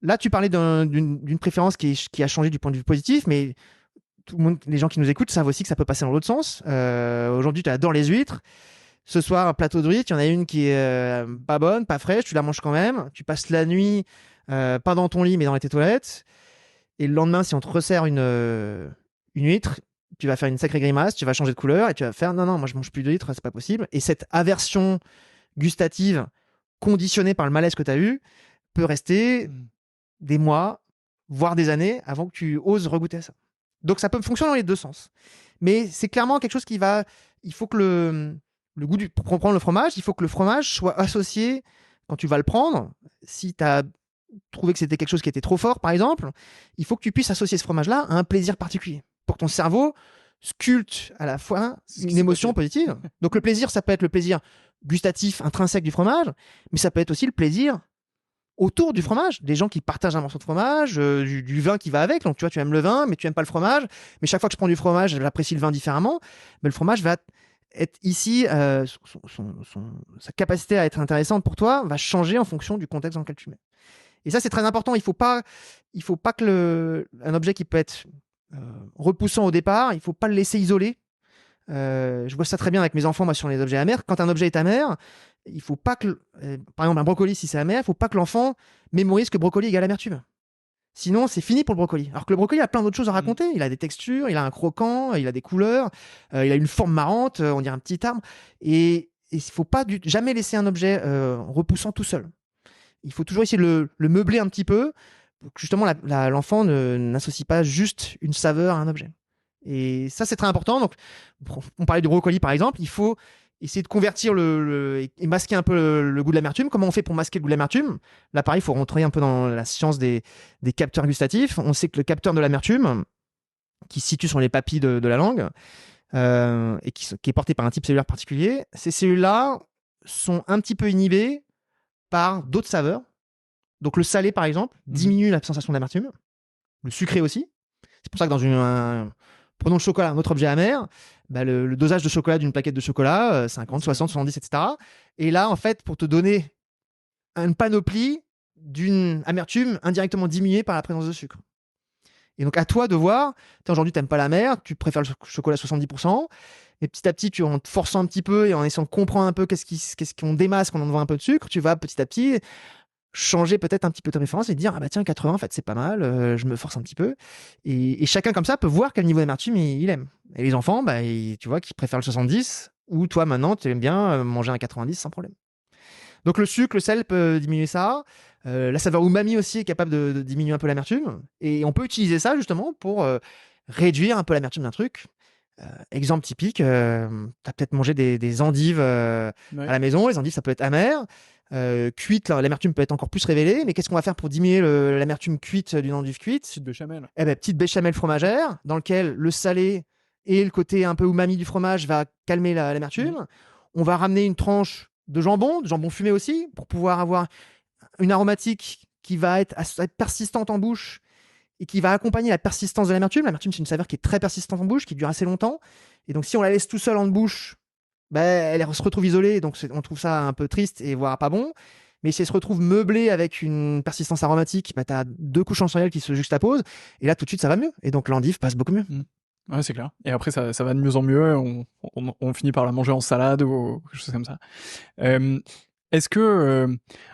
Là, tu parlais d'une préférence qui a changé du point de vue positif, mais tout le monde, les gens qui nous écoutent savent aussi que ça peut passer dans l'autre sens. Aujourd'hui, tu adores les huîtres. Ce soir, un plateau de huîtres, il y en a une qui est pas bonne, pas fraîche, tu la manges quand même. Tu passes la nuit, pas dans ton lit, mais dans tes toilettes. Et le lendemain, si on te resserre une huître, tu vas faire une sacrée grimace, tu vas changer de couleur et tu vas faire non, non, moi je mange plus d'huîtres, c'est pas possible. Et cette aversion gustative conditionnée par le malaise que tu as eu peut rester des mois, voire des années avant que tu oses regoûter à ça. Donc ça peut fonctionner dans les deux sens. Mais c'est clairement quelque chose qui va. Il faut que le goût pour prendre le fromage, il faut que le fromage soit associé quand tu vas le prendre. Si tu as trouvé que c'était quelque chose qui était trop fort, par exemple, il faut que tu puisses associer ce fromage-là à un plaisir particulier pour que ton cerveau sculpte à la fois une émotion positive. Donc le plaisir, ça peut être le plaisir gustatif intrinsèque du fromage, mais ça peut être aussi le plaisir autour du fromage, des gens qui partagent un morceau de fromage, du vin qui va avec. Donc tu vois, tu aimes le vin, mais tu aimes pas le fromage. Mais chaque fois que je prends du fromage, j'apprécie le vin différemment. Mais le fromage va être ici, sa capacité à être intéressante pour toi va changer en fonction du contexte dans lequel tu le mets. Et ça, c'est très important. Il faut pas que un objet qui peut être repoussant au départ, il faut pas le laisser isolé. Je vois ça très bien avec mes enfants, moi, sur les objets amers. Quand un objet est amer, il faut pas que, par exemple, un brocoli, si c'est amer, il faut pas que l'enfant mémorise que brocoli égale amertume. Sinon, c'est fini pour le brocoli. Alors que le brocoli a plein d'autres choses à raconter. Il a des textures, il a un croquant, il a des couleurs, il a une forme marrante, on dirait un petit arbre. Et il faut pas jamais laisser un objet repoussant tout seul. Il faut toujours essayer de le meubler un petit peu pour que justement l'enfant n'associe pas juste une saveur à un objet. Et ça, c'est très important. Donc, on parlait du brocoli, par exemple. Il faut essayer de convertir et masquer un peu le goût de l'amertume. Comment on fait pour masquer le goût de l'amertume? Là, pareil, il faut rentrer un peu dans la science des capteurs gustatifs. On sait que le capteur de l'amertume, qui se situe sur les papilles de la langue, et qui est porté par un type cellulaire particulier, ces cellules-là sont un petit peu inhibées par d'autres saveurs. Donc, le salé, par exemple, diminue la sensation d'amertume. Le sucré aussi. C'est pour ça que dans prenons le chocolat, un autre objet amer, le dosage de chocolat d'une plaquette de chocolat, 50, 60, 70, etc. Et là, en fait, pour te donner une panoplie d'une amertume indirectement diminuée par la présence de sucre. Et donc, à toi de voir, aujourd'hui, tu n'aimes pas l'amer, tu préfères le chocolat 70%, mais petit à petit, en te forçant un petit peu et en essayant de comprendre un peu qu'est-ce qu'on démasque quand on voit un peu de sucre, tu vas petit à petit changer peut-être un petit peu ta référence et dire ah bah tiens 80 en fait c'est pas mal, je me force un petit peu et chacun comme ça peut voir quel niveau d'amertume il aime. Et les enfants tu vois qui préfèrent le 70 ou toi maintenant tu aimes bien manger un 90 sans problème. Donc le sucre, le sel peut diminuer ça, la saveur umami aussi est capable de diminuer un peu l'amertume et on peut utiliser ça justement pour réduire un peu l'amertume d'un truc. Exemple typique, tu as peut-être mangé des endives à la maison. Les endives, ça peut être amer. Cuite, l'amertume peut être encore plus révélée. Mais qu'est-ce qu'on va faire pour diminuer l'amertume cuite d'une endive cuite? Petite béchamel. Eh ben, petite béchamel fromagère, dans lequel le salé et le côté un peu umami du fromage va calmer l'amertume. On va ramener une tranche de jambon fumé aussi, pour pouvoir avoir une aromatique qui va être persistante en bouche et qui va accompagner la persistance de l'amertume. L'amertume, c'est une saveur qui est très persistante en bouche, qui dure assez longtemps. Et donc, si on la laisse tout seul en bouche, ben, elle se retrouve isolée. Donc, on trouve ça un peu triste et voire pas bon. Mais si elle se retrouve meublée avec une persistance aromatique, ben, tu as 2 couches sensorielles qui se juxtaposent. Et là, tout de suite, ça va mieux. Et donc, l'endive passe beaucoup mieux. Ouais, c'est clair. Et après, ça va de mieux en mieux. On finit par la manger en salade ou quelque chose comme ça. Est-ce que,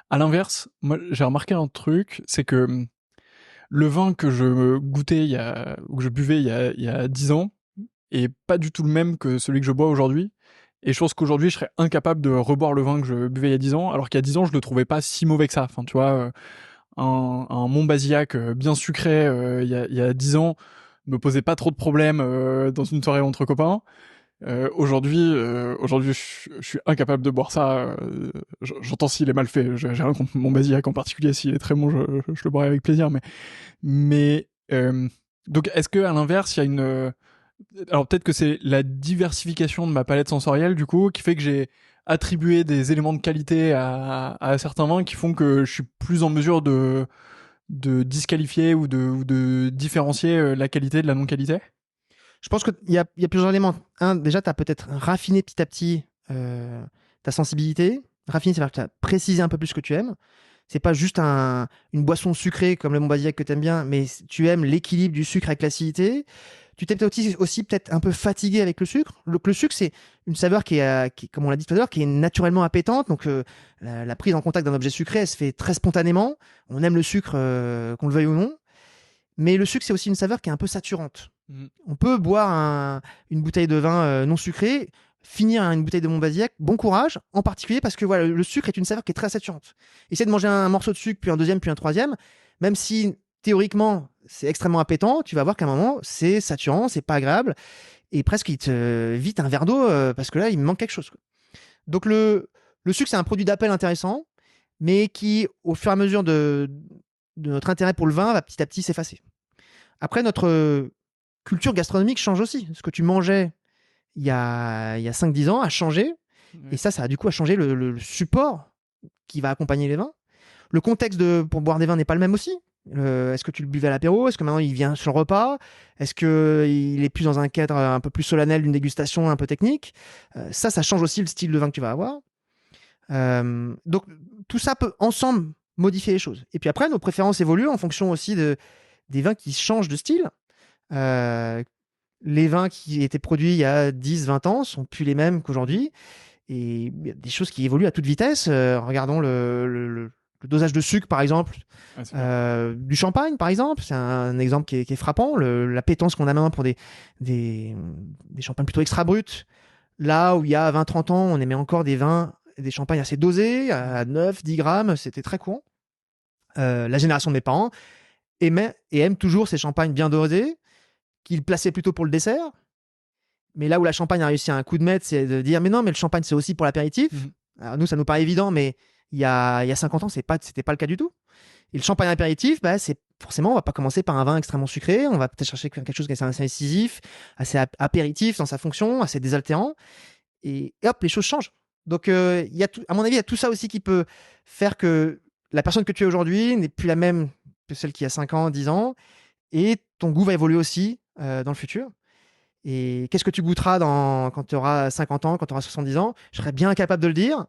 à l'inverse, moi, j'ai remarqué un truc, c'est que le vin que je goûtais ou que je buvais il y a 10 ans est pas du tout le même que celui que je bois aujourd'hui. Et je pense qu'aujourd'hui, je serais incapable de reboire le vin que je buvais il y a 10 ans, alors qu'il y a 10 ans, je le trouvais pas si mauvais que ça. Enfin, tu vois, un Montbazillac bien sucré il y a 10 ans me posait pas trop de problèmes dans une soirée entre copains. Aujourd'hui, je suis incapable de boire ça. J'entends s'il est mal fait. J'ai rien contre Montbazillac en particulier. S'il est très bon, je le boirai avec plaisir. Mais donc, est-ce que à l'inverse, il y a une alors peut-être que c'est la diversification de ma palette sensorielle du coup qui fait que j'ai attribué des éléments de qualité à certains vins qui font que je suis plus en mesure de disqualifier ou de différencier la qualité de la non-qualité. Je pense qu'il y a plusieurs éléments. Un, déjà, tu as peut-être raffiné petit à petit ta sensibilité. Raffiné, c'est-à-dire que tu as précisé un peu plus ce que tu aimes. C'est pas juste une boisson sucrée comme le Montbazillac que tu aimes bien, mais tu aimes l'équilibre du sucre avec l'acidité. Tu t'es peut-être aussi peut-être un peu fatigué avec le sucre. Le sucre, c'est une saveur qui est, comme on l'a dit tout à l'heure, qui est naturellement appétante. Donc, la prise en contact d'un objet sucré, elle se fait très spontanément. On aime le sucre, qu'on le veuille ou non. Mais le sucre, c'est aussi une saveur qui est un peu saturante. On peut boire une bouteille de vin non sucré, finir une bouteille de Montbazillac, bon courage, en particulier parce que voilà, le sucre est une saveur qui est très saturante. Essaye de manger un morceau de sucre, puis un deuxième, puis un troisième, même si théoriquement c'est extrêmement appétant, tu vas voir qu'à un moment c'est saturant, c'est pas agréable, et presque il te vite un verre d'eau parce que là il me manque quelque chose. Donc le sucre c'est un produit d'appel intéressant, mais qui au fur et à mesure de notre intérêt pour le vin va petit à petit s'effacer. Après, notre culture gastronomique change aussi. Ce que tu mangeais il y a 5-10 ans a changé. Et ça a du coup changé le support qui va accompagner les vins. Le contexte pour boire des vins n'est pas le même aussi. Est-ce que tu le buvais à l'apéro? Est-ce que maintenant il vient sur le repas? Est-ce qu'il est plus dans un cadre un peu plus solennel d'une dégustation un peu technique? Ça change aussi le style de vin que tu vas avoir. Donc tout ça peut ensemble modifier les choses. Et puis après, nos préférences évoluent en fonction aussi des vins qui changent de style. Les vins qui étaient produits il y a 10-20 ans sont plus les mêmes qu'aujourd'hui. Et il y a des choses qui évoluent à toute vitesse. Regardons le dosage de sucre, par exemple, du champagne, par exemple. C'est un exemple qui est frappant. L'appétence qu'on a maintenant pour des champagnes plutôt extra bruts. Là où il y a 20-30 ans, on aimait encore des champagnes assez dosés, à 9-10 grammes. C'était très courant. La génération de mes parents aime toujours ces champagnes bien dosés, qu'ils plaçaient plutôt pour le dessert. Mais là où la champagne a réussi à un coup de maître, c'est de dire mais non, mais le champagne c'est aussi pour l'apéritif. Alors nous, ça nous paraît évident, mais il y a 50 ans, c'était pas le cas du tout. Et le champagne apéritif, c'est forcément, on va pas commencer par un vin extrêmement sucré, on va peut-être chercher quelque chose qui est assez incisif, assez apéritif dans sa fonction, assez désaltérant, et hop, les choses changent. Donc, à mon avis, il y a tout ça aussi qui peut faire que la personne que tu es aujourd'hui n'est plus la même que celle qui a 5 ans, 10 ans, et ton goût va évoluer aussi dans le futur. Et qu'est-ce que tu goûteras quand tu auras 50 ans, quand tu auras 70 ans? Je serais bien incapable de le dire.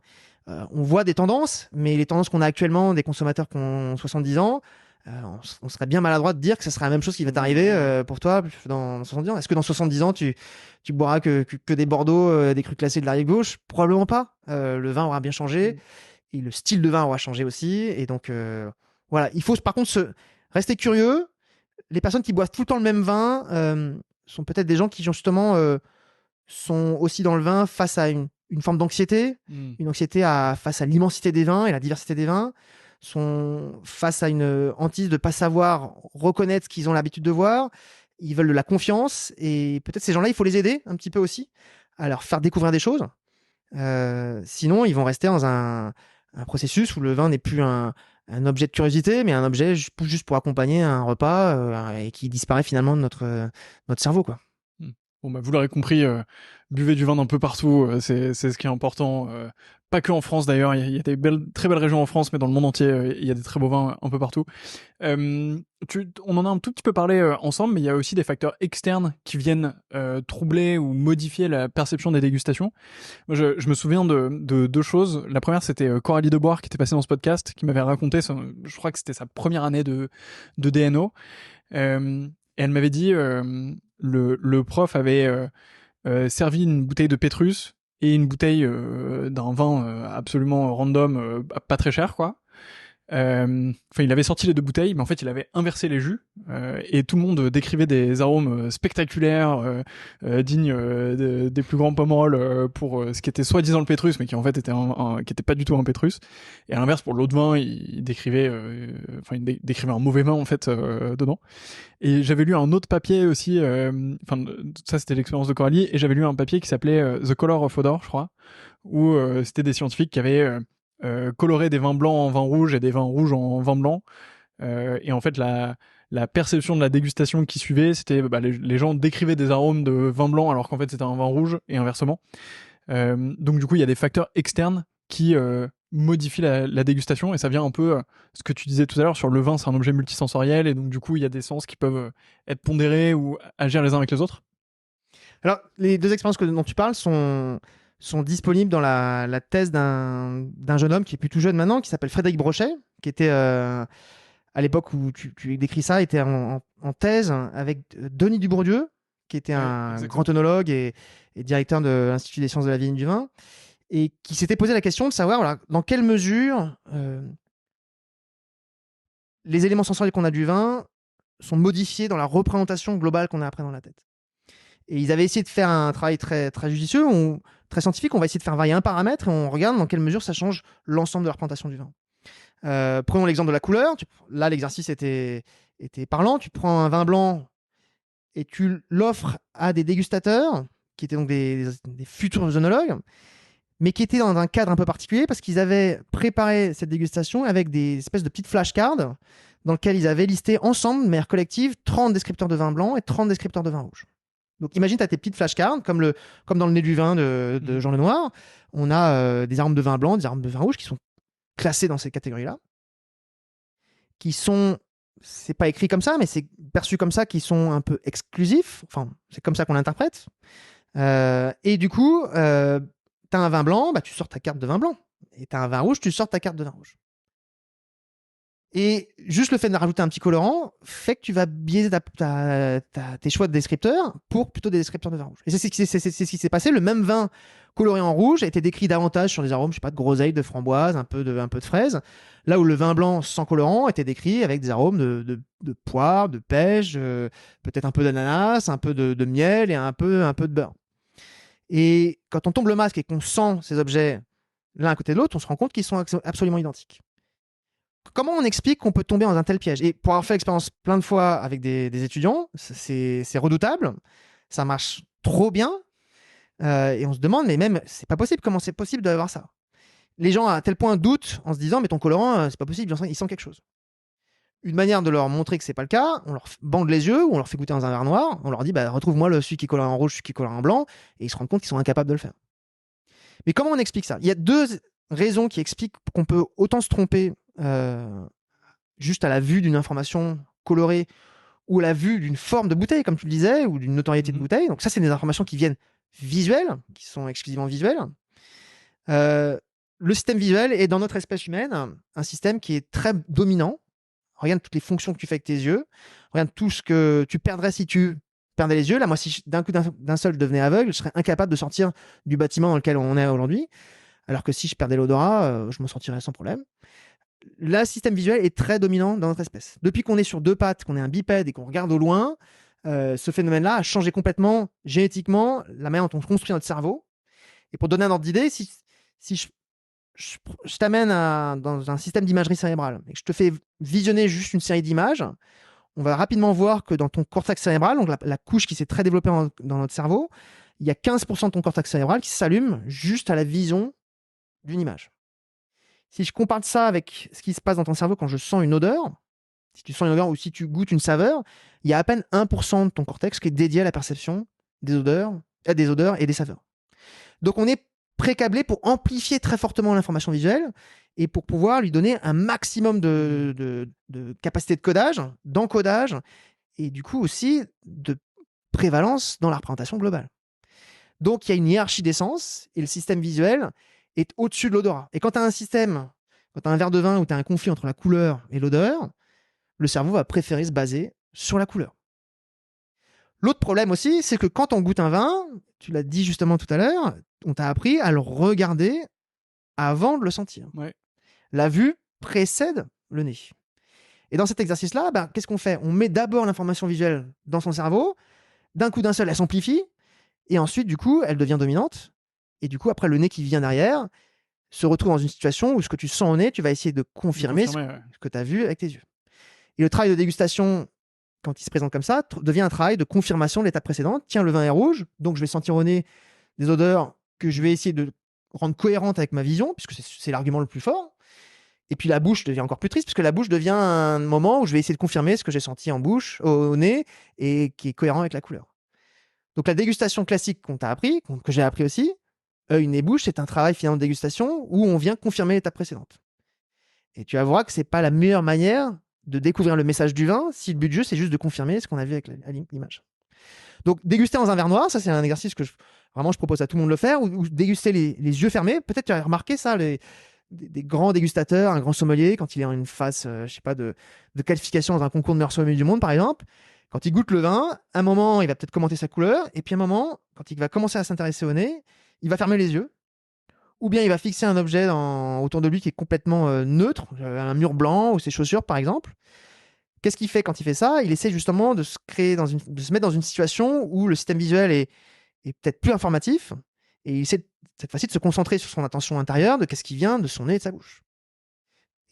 On voit des tendances, mais les tendances qu'on a actuellement, des consommateurs qui ont 70 ans, on serait bien maladroit de dire que ce sera la même chose qui va t'arriver pour toi dans 70 ans. Est-ce que dans 70 ans, tu boiras que des Bordeaux, des crus classés de la rive gauche? Probablement pas. Le vin aura bien changé et le style de vin aura changé aussi. Et donc, voilà, il faut par contre rester curieux. Les personnes qui boivent tout le temps le même vin sont peut-être des gens qui justement sont aussi dans le vin face à une forme d'anxiété, une anxiété face à l'immensité des vins et la diversité des vins, sont face à une hantise de ne pas savoir reconnaître ce qu'ils ont l'habitude de voir ils veulent de la confiance, et peut-être ces gens-là, il faut les aider un petit peu aussi, à leur faire découvrir des choses. Sinon, ils vont rester dans un processus où le vin n'est plus un objet de curiosité, mais un objet juste pour accompagner un repas, et qui disparaît finalement de notre cerveau, quoi. Bon, bah, vous l'aurez compris, buvez du vin d'un peu partout, c'est ce qui est important. Pas que en France d'ailleurs, il y a des très belles régions en France, mais dans le monde entier, il y a des très beaux vins un peu partout. On en a un tout petit peu parlé ensemble, mais il y a aussi des facteurs externes qui viennent troubler ou modifier la perception des dégustations. Moi, je me souviens de deux choses. La première, c'était Coralie Deboire qui était passée dans ce podcast, qui m'avait raconté, je crois que c'était sa première année de DNO. Et elle m'avait dit, le prof avait servi une bouteille de Pétrus et une bouteille d'un vin absolument random, pas très cher, quoi. Enfin, il avait sorti les deux bouteilles, mais en fait, il avait inversé les jus, et tout le monde décrivait des arômes spectaculaires, dignes des plus grands pommerol pour ce qui était soi-disant le Pétrus, mais qui en fait était qui était pas du tout un Pétrus. Et à l'inverse, pour l'autre vin, il décrivait, décrivait un mauvais vin en fait dedans. Et j'avais lu un autre papier aussi, ça c'était l'expérience de Coralie, et j'avais lu un papier qui s'appelait The Color of Odor, je crois, où c'était des scientifiques qui avaient coloré des vins blancs en vin rouge et des vins rouges en vin blanc. Et en fait, la perception de la dégustation qui suivait, c'était les gens décrivaient des arômes de vin blanc alors qu'en fait c'était un vin rouge, et inversement. Donc du coup, il y a des facteurs externes qui modifient la dégustation, et ça vient un peu ce que tu disais tout à l'heure sur le vin, c'est un objet multisensoriel, et donc du coup, il y a des sens qui peuvent être pondérés ou agir les uns avec les autres. Alors, les deux expériences dont tu parles sont disponibles dans la thèse d'un jeune homme qui est plus tout jeune maintenant, qui s'appelle Frédéric Brochet, qui était, à l'époque où tu décris ça, était en thèse avec Denis Dubourdieu, qui était un grand œnologue et directeur de l'Institut des sciences de la vigne et du vin, et qui s'était posé la question de savoir, voilà, dans quelle mesure les éléments sensoriels qu'on a du vin sont modifiés dans la représentation globale qu'on a après dans la tête. Et ils avaient essayé de faire un travail très, très judicieux, très scientifique. On va essayer de faire varier un paramètre et on regarde dans quelle mesure ça change l'ensemble de la représentation du vin. Prenons l'exemple de la couleur. Là, l'exercice était parlant. Tu prends un vin blanc et tu l'offres à des dégustateurs, qui étaient donc des futurs œnologues, mais qui étaient dans un cadre un peu particulier parce qu'ils avaient préparé cette dégustation avec des espèces de petites flashcards dans lesquelles ils avaient listé ensemble, de manière collective, 30 descripteurs de vin blanc et 30 descripteurs de vin rouge. Donc imagine, tu as tes petites flashcards, comme dans le nez du vin de Jean Lenoir. On a des arômes de vin blanc, des arômes de vin rouge qui sont classés dans ces catégories-là, qui sont, c'est pas écrit comme ça, mais c'est perçu comme ça, qui sont un peu exclusifs. Enfin, c'est comme ça qu'on l'interprète. Et du coup, tu as un vin blanc, tu sors ta carte de vin blanc. Et tu as un vin rouge, tu sors ta carte de vin rouge. Et juste le fait de rajouter un petit colorant fait que tu vas biaiser tes choix de descripteurs pour plutôt des descripteurs de vin rouge. Et c'est ce qui s'est passé. Le même vin coloré en rouge a été décrit davantage sur des arômes, je sais pas, de groseille, de framboise, un peu de fraise. Là où le vin blanc sans colorant était décrit avec des arômes de poire, de pêche, peut-être un peu d'ananas, un peu de miel et un peu de beurre. Et quand on tombe le masque et qu'on sent ces objets l'un à côté de l'autre, on se rend compte qu'ils sont absolument identiques. Comment on explique qu'on peut tomber dans un tel piège? Et pour avoir fait l'expérience plein de fois avec des étudiants, c'est redoutable, ça marche trop bien, et on se demande, mais même, c'est pas possible, comment c'est possible d'avoir ça? Les gens à tel point doutent en se disant, mais ton colorant, c'est pas possible, il sent quelque chose. Une manière de leur montrer que c'est pas le cas, on leur bande les yeux, ou on leur fait goûter dans un verre noir, on leur dit, retrouve-moi celui qui est coloré en rouge, celui qui est coloré en blanc, et ils se rendent compte qu'ils sont incapables de le faire. Mais comment on explique ça? Il y a deux raisons qui expliquent qu'on peut autant se tromper juste à la vue d'une information colorée ou à la vue d'une forme de bouteille, comme tu le disais, ou d'une notoriété de bouteille. Donc ça, c'est des informations qui viennent visuelles, qui sont exclusivement visuelles. Le système visuel est dans notre espèce humaine un système qui est très dominant. Regarde toutes les fonctions que tu fais avec tes yeux. Regarde tout ce que tu perdrais si tu perdais les yeux. Là, moi, si d'un seul je devenais aveugle, je serais incapable de sortir du bâtiment dans lequel on est aujourd'hui. Alors que si je perdais l'odorat, je m'en sortirais sans problème. Le système visuel est très dominant dans notre espèce. Depuis qu'on est sur deux pattes, qu'on est un bipède et qu'on regarde au loin, ce phénomène-là a changé complètement génétiquement la manière dont on construit notre cerveau. Et pour donner un ordre d'idée, si je t'amène dans un système d'imagerie cérébrale et que je te fais visionner juste une série d'images, on va rapidement voir que dans ton cortex cérébral, donc la couche qui s'est très développée dans notre cerveau, il y a 15% de ton cortex cérébral qui s'allume juste à la vision d'une image. Si je compare ça avec ce qui se passe dans ton cerveau quand je sens une odeur, si tu sens une odeur ou si tu goûtes une saveur, il y a à peine 1% de ton cortex qui est dédié à la perception des odeurs et des saveurs. Donc on est pré-câblé pour amplifier très fortement l'information visuelle et pour pouvoir lui donner un maximum de capacité de codage, d'encodage et du coup aussi de prévalence dans la représentation globale. Donc il y a une hiérarchie des sens et le système visuel est au-dessus de l'odorat. Et quand tu as un verre de vin où tu as un conflit entre la couleur et l'odeur, le cerveau va préférer se baser sur la couleur. L'autre problème aussi, c'est que quand on goûte un vin, tu l'as dit justement tout à l'heure, on t'a appris à le regarder avant de le sentir. Ouais. La vue précède le nez. Et dans cet exercice-là, qu'est-ce qu'on fait? On met d'abord l'information visuelle dans son cerveau, d'un coup d'un seul, elle s'amplifie, et ensuite, du coup, elle devient dominante. Et du coup, après, le nez qui vient derrière se retrouve dans une situation où ce que tu sens au nez, tu vas essayer de confirmer ce que tu as vu avec tes yeux. Et le travail de dégustation, quand il se présente comme ça, devient un travail de confirmation de l'étape précédente. Tiens, le vin est rouge, donc je vais sentir au nez des odeurs que je vais essayer de rendre cohérentes avec ma vision, puisque c'est l'argument le plus fort. Et puis la bouche devient encore plus triste, puisque la bouche devient un moment où je vais essayer de confirmer ce que j'ai senti en bouche, au nez, et qui est cohérent avec la couleur. Donc la dégustation classique qu'on t'a appris, que j'ai appris aussi, œil, nez, bouche, c'est un travail finalement de dégustation où on vient confirmer l'étape précédente. Et tu vas voir que c'est pas la meilleure manière de découvrir le message du vin si le but du jeu c'est juste de confirmer ce qu'on a vu avec l'image. Donc déguster dans un verre noir, ça c'est un exercice que je propose à tout le monde de le faire, ou déguster les yeux fermés. Peut-être tu as remarqué ça, des grands dégustateurs, un grand sommelier, quand il est en une phase, de qualification dans un concours de meilleur sommelier du monde par exemple, quand il goûte le vin, un moment il va peut-être commenter sa couleur, et puis un moment, quand il va commencer à s'intéresser au nez, il va fermer les yeux, ou bien il va fixer un objet autour de lui qui est complètement neutre, un mur blanc ou ses chaussures par exemple. Qu'est-ce qu'il fait quand il fait ça? Il essaie justement de se mettre dans une situation où le système visuel est peut-être plus informatif, et il essaie cette fois-ci de se concentrer sur son attention intérieure, de qu'est-ce qui vient de son nez et de sa bouche.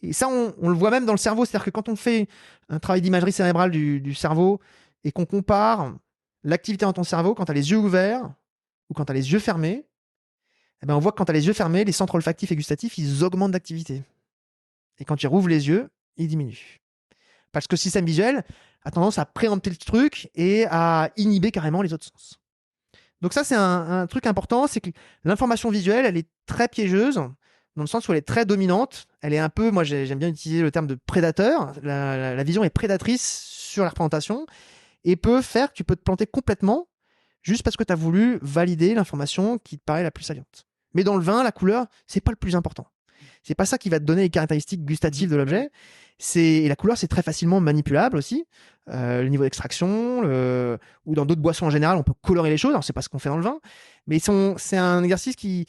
Et ça, on le voit même dans le cerveau, c'est-à-dire que quand on fait un travail d'imagerie cérébrale du cerveau et qu'on compare l'activité dans ton cerveau quand tu as les yeux ouverts ou quand tu as les yeux fermés, on voit que quand tu as les yeux fermés, les centres olfactifs et gustatifs, ils augmentent d'activité. Et quand tu rouvres les yeux, ils diminuent. Parce que le système visuel a tendance à préempter le truc et à inhiber carrément les autres sens. Donc ça, c'est un truc important, c'est que l'information visuelle, elle est très piégeuse, dans le sens où elle est très dominante. Elle est un peu, moi j'aime bien utiliser le terme de prédateur. La vision est prédatrice sur la représentation et peut faire que tu peux te planter complètement juste parce que tu as voulu valider l'information qui te paraît la plus saliente. Mais dans le vin, la couleur, c'est pas le plus important. C'est pas ça qui va te donner les caractéristiques gustatives de l'objet. Et la couleur, c'est très facilement manipulable aussi. Le niveau d'extraction, ou dans d'autres boissons en général, on peut colorer les choses. Alors, c'est pas ce qu'on fait dans le vin. Mais c'est un exercice qui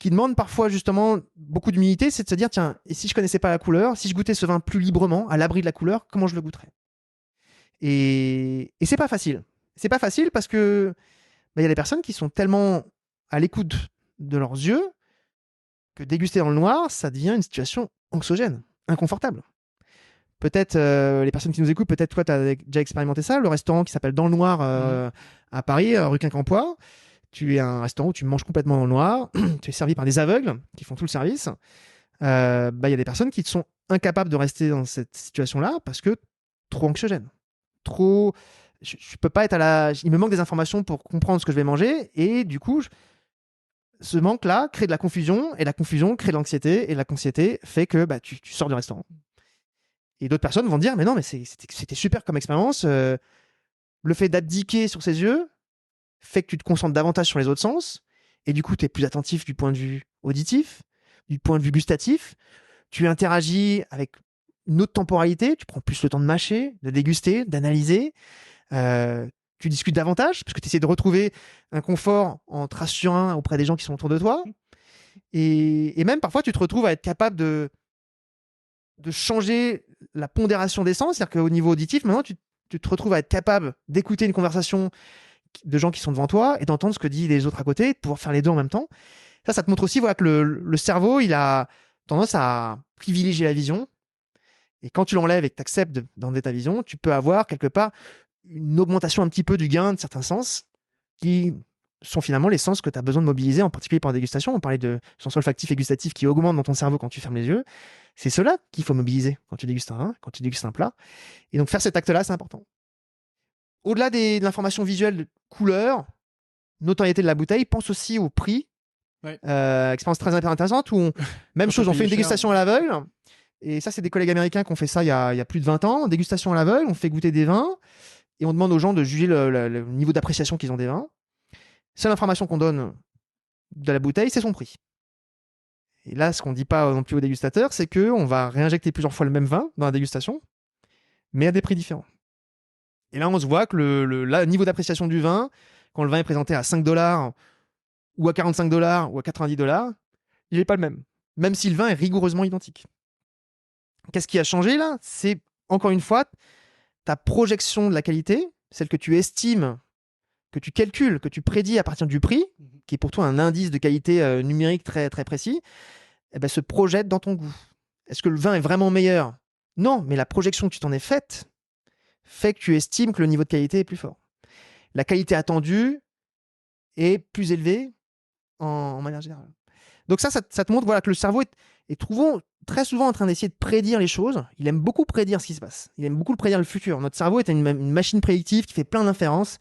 demande parfois justement beaucoup d'humilité. C'est de se dire, tiens, et si je connaissais pas la couleur, si je goûtais ce vin plus librement, à l'abri de la couleur, comment je le goûterais? Et c'est pas facile. C'est pas facile parce que il y a des personnes qui sont tellement à l'écoute de leurs yeux que déguster dans le noir, ça devient une situation anxiogène, inconfortable. Peut-être les personnes qui nous écoutent, peut-être toi, tu as déjà expérimenté ça. Le restaurant qui s'appelle Dans le Noir à Paris, rue Quincampoix. Tu es un restaurant où tu manges complètement dans le noir. Tu es servi par des aveugles qui font tout le service. Y a des personnes qui sont incapables de rester dans cette situation-là parce que trop anxiogène. Trop. Je peux pas être il me manque des informations pour comprendre ce que je vais manger. Et du coup, ce manque-là crée de la confusion. Et la confusion crée de l'anxiété. Et l'anxiété fait que tu sors du restaurant. Et d'autres personnes vont dire, mais non, mais c'était super comme expérience. Le fait d'abdiquer sur ses yeux fait que tu te concentres davantage sur les autres sens. Et du coup, tu es plus attentif du point de vue auditif, du point de vue gustatif. Tu interagis avec une autre temporalité. Tu prends plus le temps de mâcher, de déguster, d'analyser. Tu discutes davantage parce que tu essaies de retrouver un confort en te rassurant auprès des gens qui sont autour de toi. Et même parfois, tu te retrouves à être capable de changer la pondération des sens, c'est-à-dire qu'au niveau auditif, maintenant, tu te retrouves à être capable d'écouter une conversation de gens qui sont devant toi et d'entendre ce que disent les autres à côté, de pouvoir faire les deux en même temps. Ça te montre aussi que le cerveau, il a tendance à privilégier la vision Et quand tu l'enlèves et que tu acceptes d'enlever ta vision, tu peux avoir quelque part une augmentation un petit peu du gain de certains sens qui sont finalement les sens que tu as besoin de mobiliser, en particulier pour la dégustation. On parlait de sens olfactif et gustatif qui augmentent dans ton cerveau quand tu fermes les yeux. C'est cela qu'il faut mobiliser quand tu dégustes un vin, quand tu dégustes un plat. Et donc faire cet acte-là, c'est important. Au-delà de l'information visuelle de couleur, notoriété de la bouteille, pense aussi au prix. Ouais. Expérience très intéressante où, même chose, on fait une dégustation à l'aveugle. Et ça, c'est des collègues américains qui ont fait ça il y a plus de 20 ans. Dégustation à l'aveugle, on fait goûter des vins et on demande aux gens de juger le niveau d'appréciation qu'ils ont des vins. Seule information qu'on donne de la bouteille, c'est son prix. Et là, ce qu'on ne dit pas non plus aux dégustateurs, c'est qu'on va réinjecter plusieurs fois le même vin dans la dégustation, mais à des prix différents. Et là, on se voit que le niveau d'appréciation du vin, quand le vin est présenté à 5 $ ou à 45 $ ou à 90 $, il n'est pas le même. Même si le vin est rigoureusement identique. Qu'est-ce qui a changé là? C'est, encore une fois, ta projection de la qualité, celle que tu estimes, que tu calcules, que tu prédis à partir du prix, qui est pour toi un indice de qualité numérique très, très précis, eh ben, se projette dans ton goût. Est-ce que le vin est vraiment meilleur? Non, mais la projection que tu t'en es faite fait que tu estimes que le niveau de qualité est plus fort. La qualité attendue est plus élevée en manière générale. Donc ça te montre voilà, que le cerveau est très souvent en train d'essayer de prédire les choses. Il aime beaucoup prédire ce qui se passe. Il aime beaucoup prédire le futur. Notre cerveau est une machine prédictive qui fait plein d'inférences.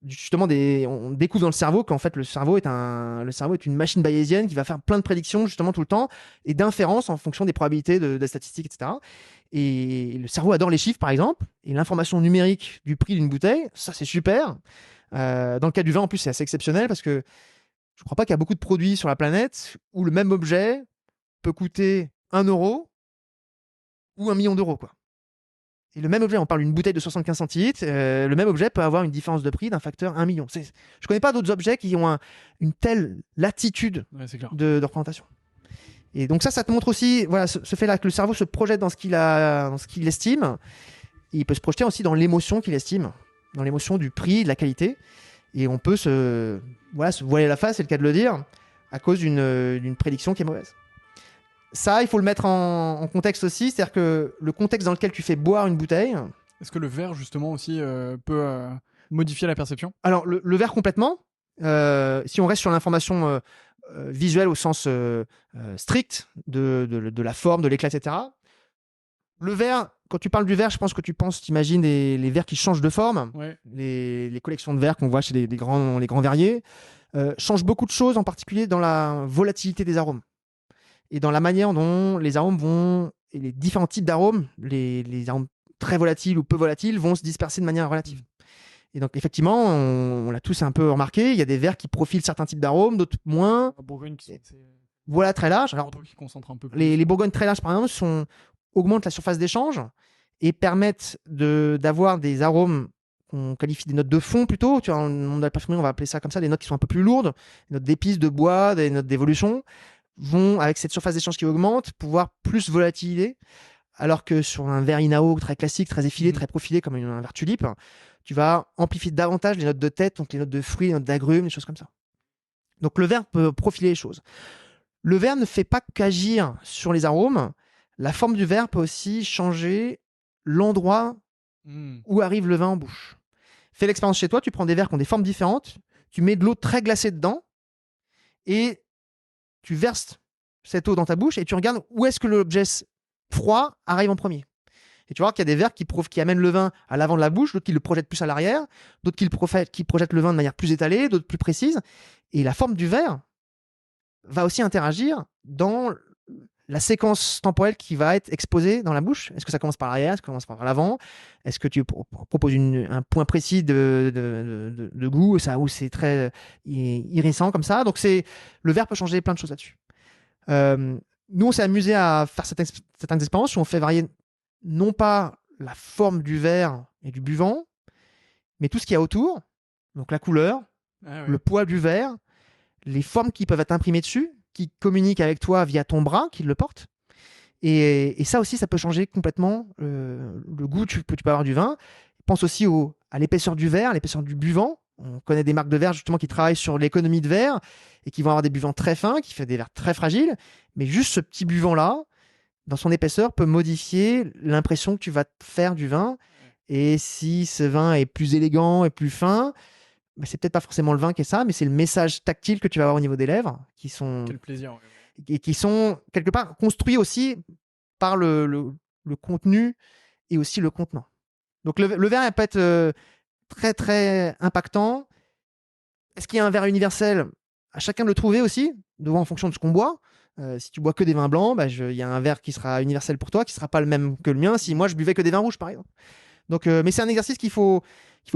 Justement, on découvre dans le cerveau qu'en fait le cerveau est une machine bayésienne qui va faire plein de prédictions justement tout le temps et d'inférences en fonction des probabilités des statistiques, etc. Et le cerveau adore les chiffres, par exemple, et l'information numérique du prix d'une bouteille, ça c'est super. Dans le cas du vin, en plus, c'est assez exceptionnel parce que je ne crois pas qu'il y a beaucoup de produits sur la planète où le même objet peut coûter 1 € ou 1 million d'euros, quoi. Et le même objet, on parle d'une bouteille de 75 centilitres, le même objet peut avoir une différence de prix d'un facteur 1 million. Je ne connais pas d'autres objets qui ont une telle latitude de représentation. Et donc ça te montre aussi voilà, ce fait-là que le cerveau se projette dans ce qu'il estime. Et il peut se projeter aussi dans l'émotion qu'il estime, dans l'émotion du prix, de la qualité. Et on peut se voiler la face, c'est le cas de le dire, à cause d'une prédiction qui est mauvaise. Ça, il faut le mettre en contexte aussi, c'est-à-dire que le contexte dans lequel tu fais boire une bouteille... Est-ce que le verre, justement, aussi peut modifier la perception? Alors, le verre complètement. Si on reste sur l'information visuelle au sens strict de la forme, de l'éclat, etc. Le verre, quand tu parles du verre, je pense que t'imagines les verres qui changent de forme. Ouais. Les collections de verres qu'on voit chez les grands verriers changent beaucoup de choses, en particulier dans la volatilité des arômes. Et dans la manière dont les arômes et les différents types d'arômes, les arômes très volatiles ou peu volatiles, vont se disperser de manière relative. Et donc, effectivement, on l'a tous un peu remarqué, il y a des verres qui profilent certains types d'arômes, d'autres moins. Bourgogne, voilà, très large. Alors, qui concentre un peu plus. Les bourgognes très larges, par exemple, augmentent la surface d'échange et permettent d'avoir des arômes qu'on qualifie des notes de fond plutôt. Tu vois, dans la parfumerie, on va appeler ça comme ça, des notes qui sont un peu plus lourdes, des notes d'épices, de bois, des notes d'évolution, vont, avec cette surface d'échange qui augmente, pouvoir plus volatiliser, alors que sur un verre Inao très classique, très effilé, très profilé, comme un verre tulipe, tu vas amplifier davantage les notes de tête, donc les notes de fruits, les notes d'agrumes, des choses comme ça. Donc le verre peut profiler les choses. Le verre ne fait pas qu'agir sur les arômes. La forme du verre peut aussi changer l'endroit où arrive le vin en bouche. Fais l'expérience chez toi, tu prends des verres qui ont des formes différentes, tu mets de l'eau très glacée dedans et tu verses cette eau dans ta bouche et tu regardes où est-ce que l'objet froid arrive en premier. Et tu vois qu'il y a des verres qui amènent le vin à l'avant de la bouche, d'autres qui le projettent plus à l'arrière, d'autres qui projettent le vin de manière plus étalée, d'autres plus précise. Et la forme du verre va aussi interagir dans la séquence temporelle qui va être exposée dans la bouche. Est-ce que ça commence par l'arrière? Est-ce que ça commence par l'avant? Est-ce que tu proposes un point précis de goût où c'est très irisant comme ça? Donc le verre peut changer plein de choses là-dessus. Nous, on s'est amusé à faire certaines expériences où on fait varier non pas la forme du verre et du buvant, mais tout ce qu'il y a autour. Donc la couleur, le poids du verre, les formes qui peuvent être imprimées dessus, qui communiquent avec toi via ton bras, qui le porte. Et ça aussi, ça peut changer complètement le goût que tu peux avoir du vin. Pense aussi à l'épaisseur du verre, l'épaisseur du buvant. On connaît des marques de verre justement qui travaillent sur l'économie de verre et qui vont avoir des buvants très fins, qui font des verres très fragiles. Mais juste ce petit buvant-là dans son épaisseur, peut modifier l'impression que tu vas te faire du vin. Et si ce vin est plus élégant et plus fin, bah, c'est peut-être pas forcément le vin qui est ça, mais c'est le message tactile que tu vas avoir au niveau des lèvres, Quel plaisir. et qui sont quelque part construits aussi par le contenu et aussi le contenant. Donc le verre il peut être très très impactant. Est-ce qu'il y a un verre universel? À chacun de le trouver aussi, en fonction de ce qu'on boit. Si tu bois que des vins blancs, bah, il y a un verre qui sera universel pour toi, qui sera pas le même que le mien si moi je buvais que des vins rouges par exemple. Donc, mais c'est un exercice qu'il faut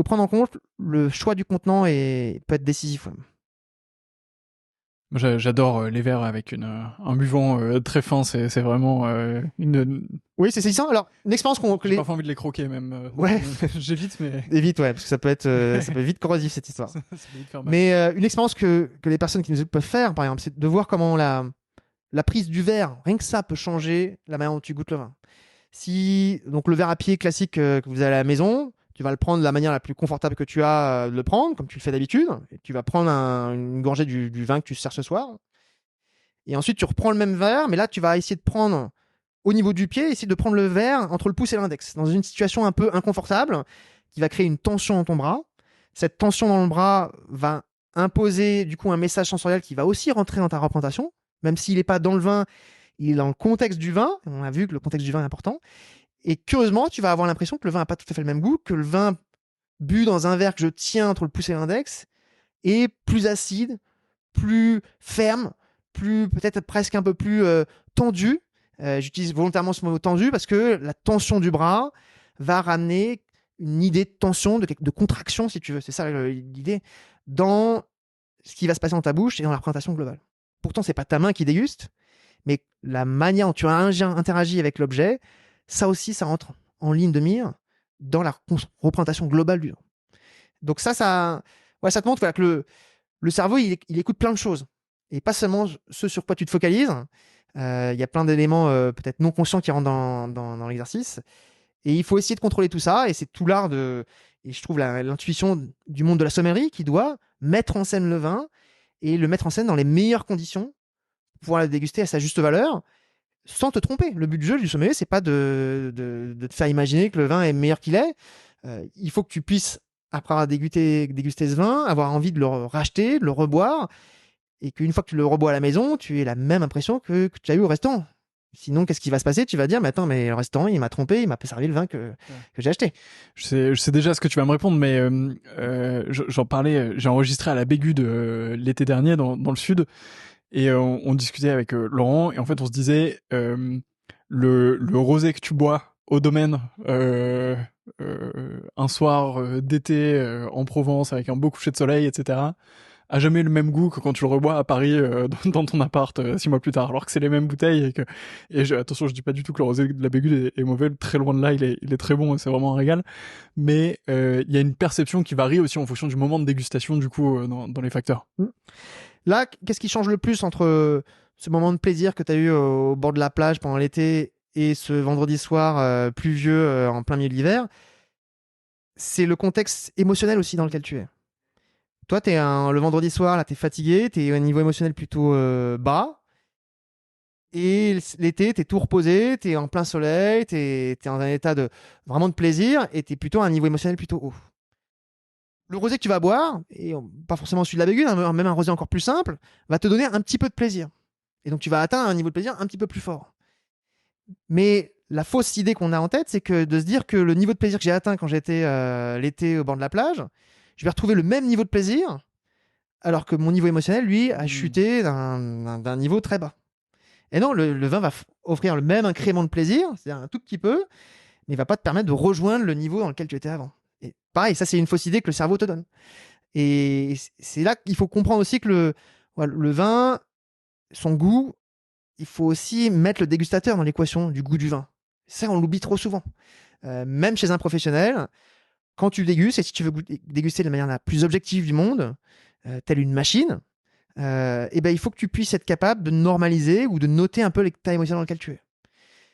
prendre en compte. Le choix du contenant peut être décisif. Ouais. J'adore les verres avec un buvant très fin, c'est vraiment une... Oui, c'est ça. Alors, une expérience J'ai parfois envie de les croquer même. Ouais. J'évite, mais... Évite, ouais, parce que ça peut vite corrosif cette histoire. ça peut vite faire mal. Mais une expérience que les personnes qui nous écoutent peuvent faire, par exemple, c'est de voir comment la prise du verre, rien que ça peut changer la manière dont tu goûtes le vin. Si donc le verre à pied classique que vous avez à la maison, tu vas le prendre de la manière la plus confortable que tu as de le prendre, comme tu le fais d'habitude. Et tu vas prendre une gorgée du vin que tu sers ce soir. Et ensuite, tu reprends le même verre, mais là, tu vas essayer de prendre au niveau du pied, essayer de prendre le verre entre le pouce et l'index, dans une situation un peu inconfortable, qui va créer une tension dans ton bras. Cette tension dans le bras va imposer du coup un message sensoriel qui va aussi rentrer dans ta représentation, même s'il n'est pas dans le vin, il est dans le contexte du vin. On a vu que le contexte du vin est important. Et curieusement, tu vas avoir l'impression que le vin n'a pas tout à fait le même goût, que le vin bu dans un verre que je tiens entre le pouce et l'index est plus acide, plus ferme, plus peut-être presque un peu plus tendu. J'utilise volontairement ce mot tendu parce que la tension du bras va ramener une idée de tension, de contraction, si tu veux. C'est ça l'idée, dans ce qui va se passer dans ta bouche et dans la représentation globale. Pourtant, c'est pas ta main qui déguste, mais la manière dont tu interagis avec l'objet, ça aussi, ça rentre en ligne de mire dans la représentation globale du vin. Donc ça te montre voilà, que le cerveau, il écoute plein de choses. Et pas seulement ce sur quoi tu te focalises. Il y a plein d'éléments peut-être non conscients qui rentrent dans l'exercice. Et il faut essayer de contrôler tout ça. Et c'est tout l'art et je trouve l'intuition du monde de la sommellerie qui doit mettre en scène le vin et le mettre en scène dans les meilleures conditions pour pouvoir le déguster à sa juste valeur sans te tromper. Le but du jeu du sommelier, c'est pas de te faire imaginer que le vin est meilleur qu'il est. Il faut que tu puisses, après avoir dégusté ce vin, avoir envie de le racheter, de le reboire, et qu'une fois que tu le rebois à la maison, tu aies la même impression que tu as eu au restaurant. Sinon, qu'est-ce qui va se passer? Tu vas dire, mais attends, mais le restaurant, il m'a trompé, il m'a pas servi le vin que j'ai acheté. Je sais déjà ce que tu vas me répondre, mais j'en parlais, j'ai enregistré à la Bégude l'été dernier dans le sud, et on discutait avec Laurent, et en fait on se disait, le rosé que tu bois au domaine un soir d'été en Provence avec un beau coucher de soleil, etc., a jamais le même goût que quand tu le rebois à Paris dans ton appart 6 mois plus tard, alors que c'est les mêmes bouteilles attention, je dis pas du tout que le rosé de la Bégude est mauvais, très loin de là, il est très bon et c'est vraiment un régal, mais il y a une perception qui varie aussi en fonction du moment de dégustation du coup dans les facteurs. Là, qu'est-ce qui change le plus entre ce moment de plaisir que tu as eu au bord de la plage pendant l'été et ce vendredi soir pluvieux en plein milieu de l'hiver? C'est le contexte émotionnel aussi dans lequel tu es. Toi, le vendredi soir, là, t'es fatigué, t'es au niveau émotionnel plutôt bas. Et l'été, t'es tout reposé, t'es en plein soleil, t'es dans un état vraiment de plaisir et t'es plutôt à un niveau émotionnel plutôt haut. Le rosé que tu vas boire, et pas forcément celui de la Bégude, même un rosé encore plus simple, va te donner un petit peu de plaisir. Et donc tu vas atteindre un niveau de plaisir un petit peu plus fort. Mais la fausse idée qu'on a en tête, c'est que de se dire que le niveau de plaisir que j'ai atteint quand j'étais l'été au bord de la plage, je vais retrouver le même niveau de plaisir, alors que mon niveau émotionnel, lui, a chuté d'un niveau très bas. Et non, le vin va offrir le même incrément de plaisir, c'est-à-dire un tout petit peu, mais il va pas te permettre de rejoindre le niveau dans lequel tu étais avant. Et pareil, ça c'est une fausse idée que le cerveau te donne. Et c'est là qu'il faut comprendre aussi que le vin, son goût, il faut aussi mettre le dégustateur dans l'équation du goût du vin. Ça, on l'oublie trop souvent. Même chez un professionnel, quand tu dégustes, et si tu veux déguster de la manière la plus objective du monde, telle une machine, et ben, il faut que tu puisses être capable de normaliser ou de noter un peu l'état émotionnel dans lequel tu es.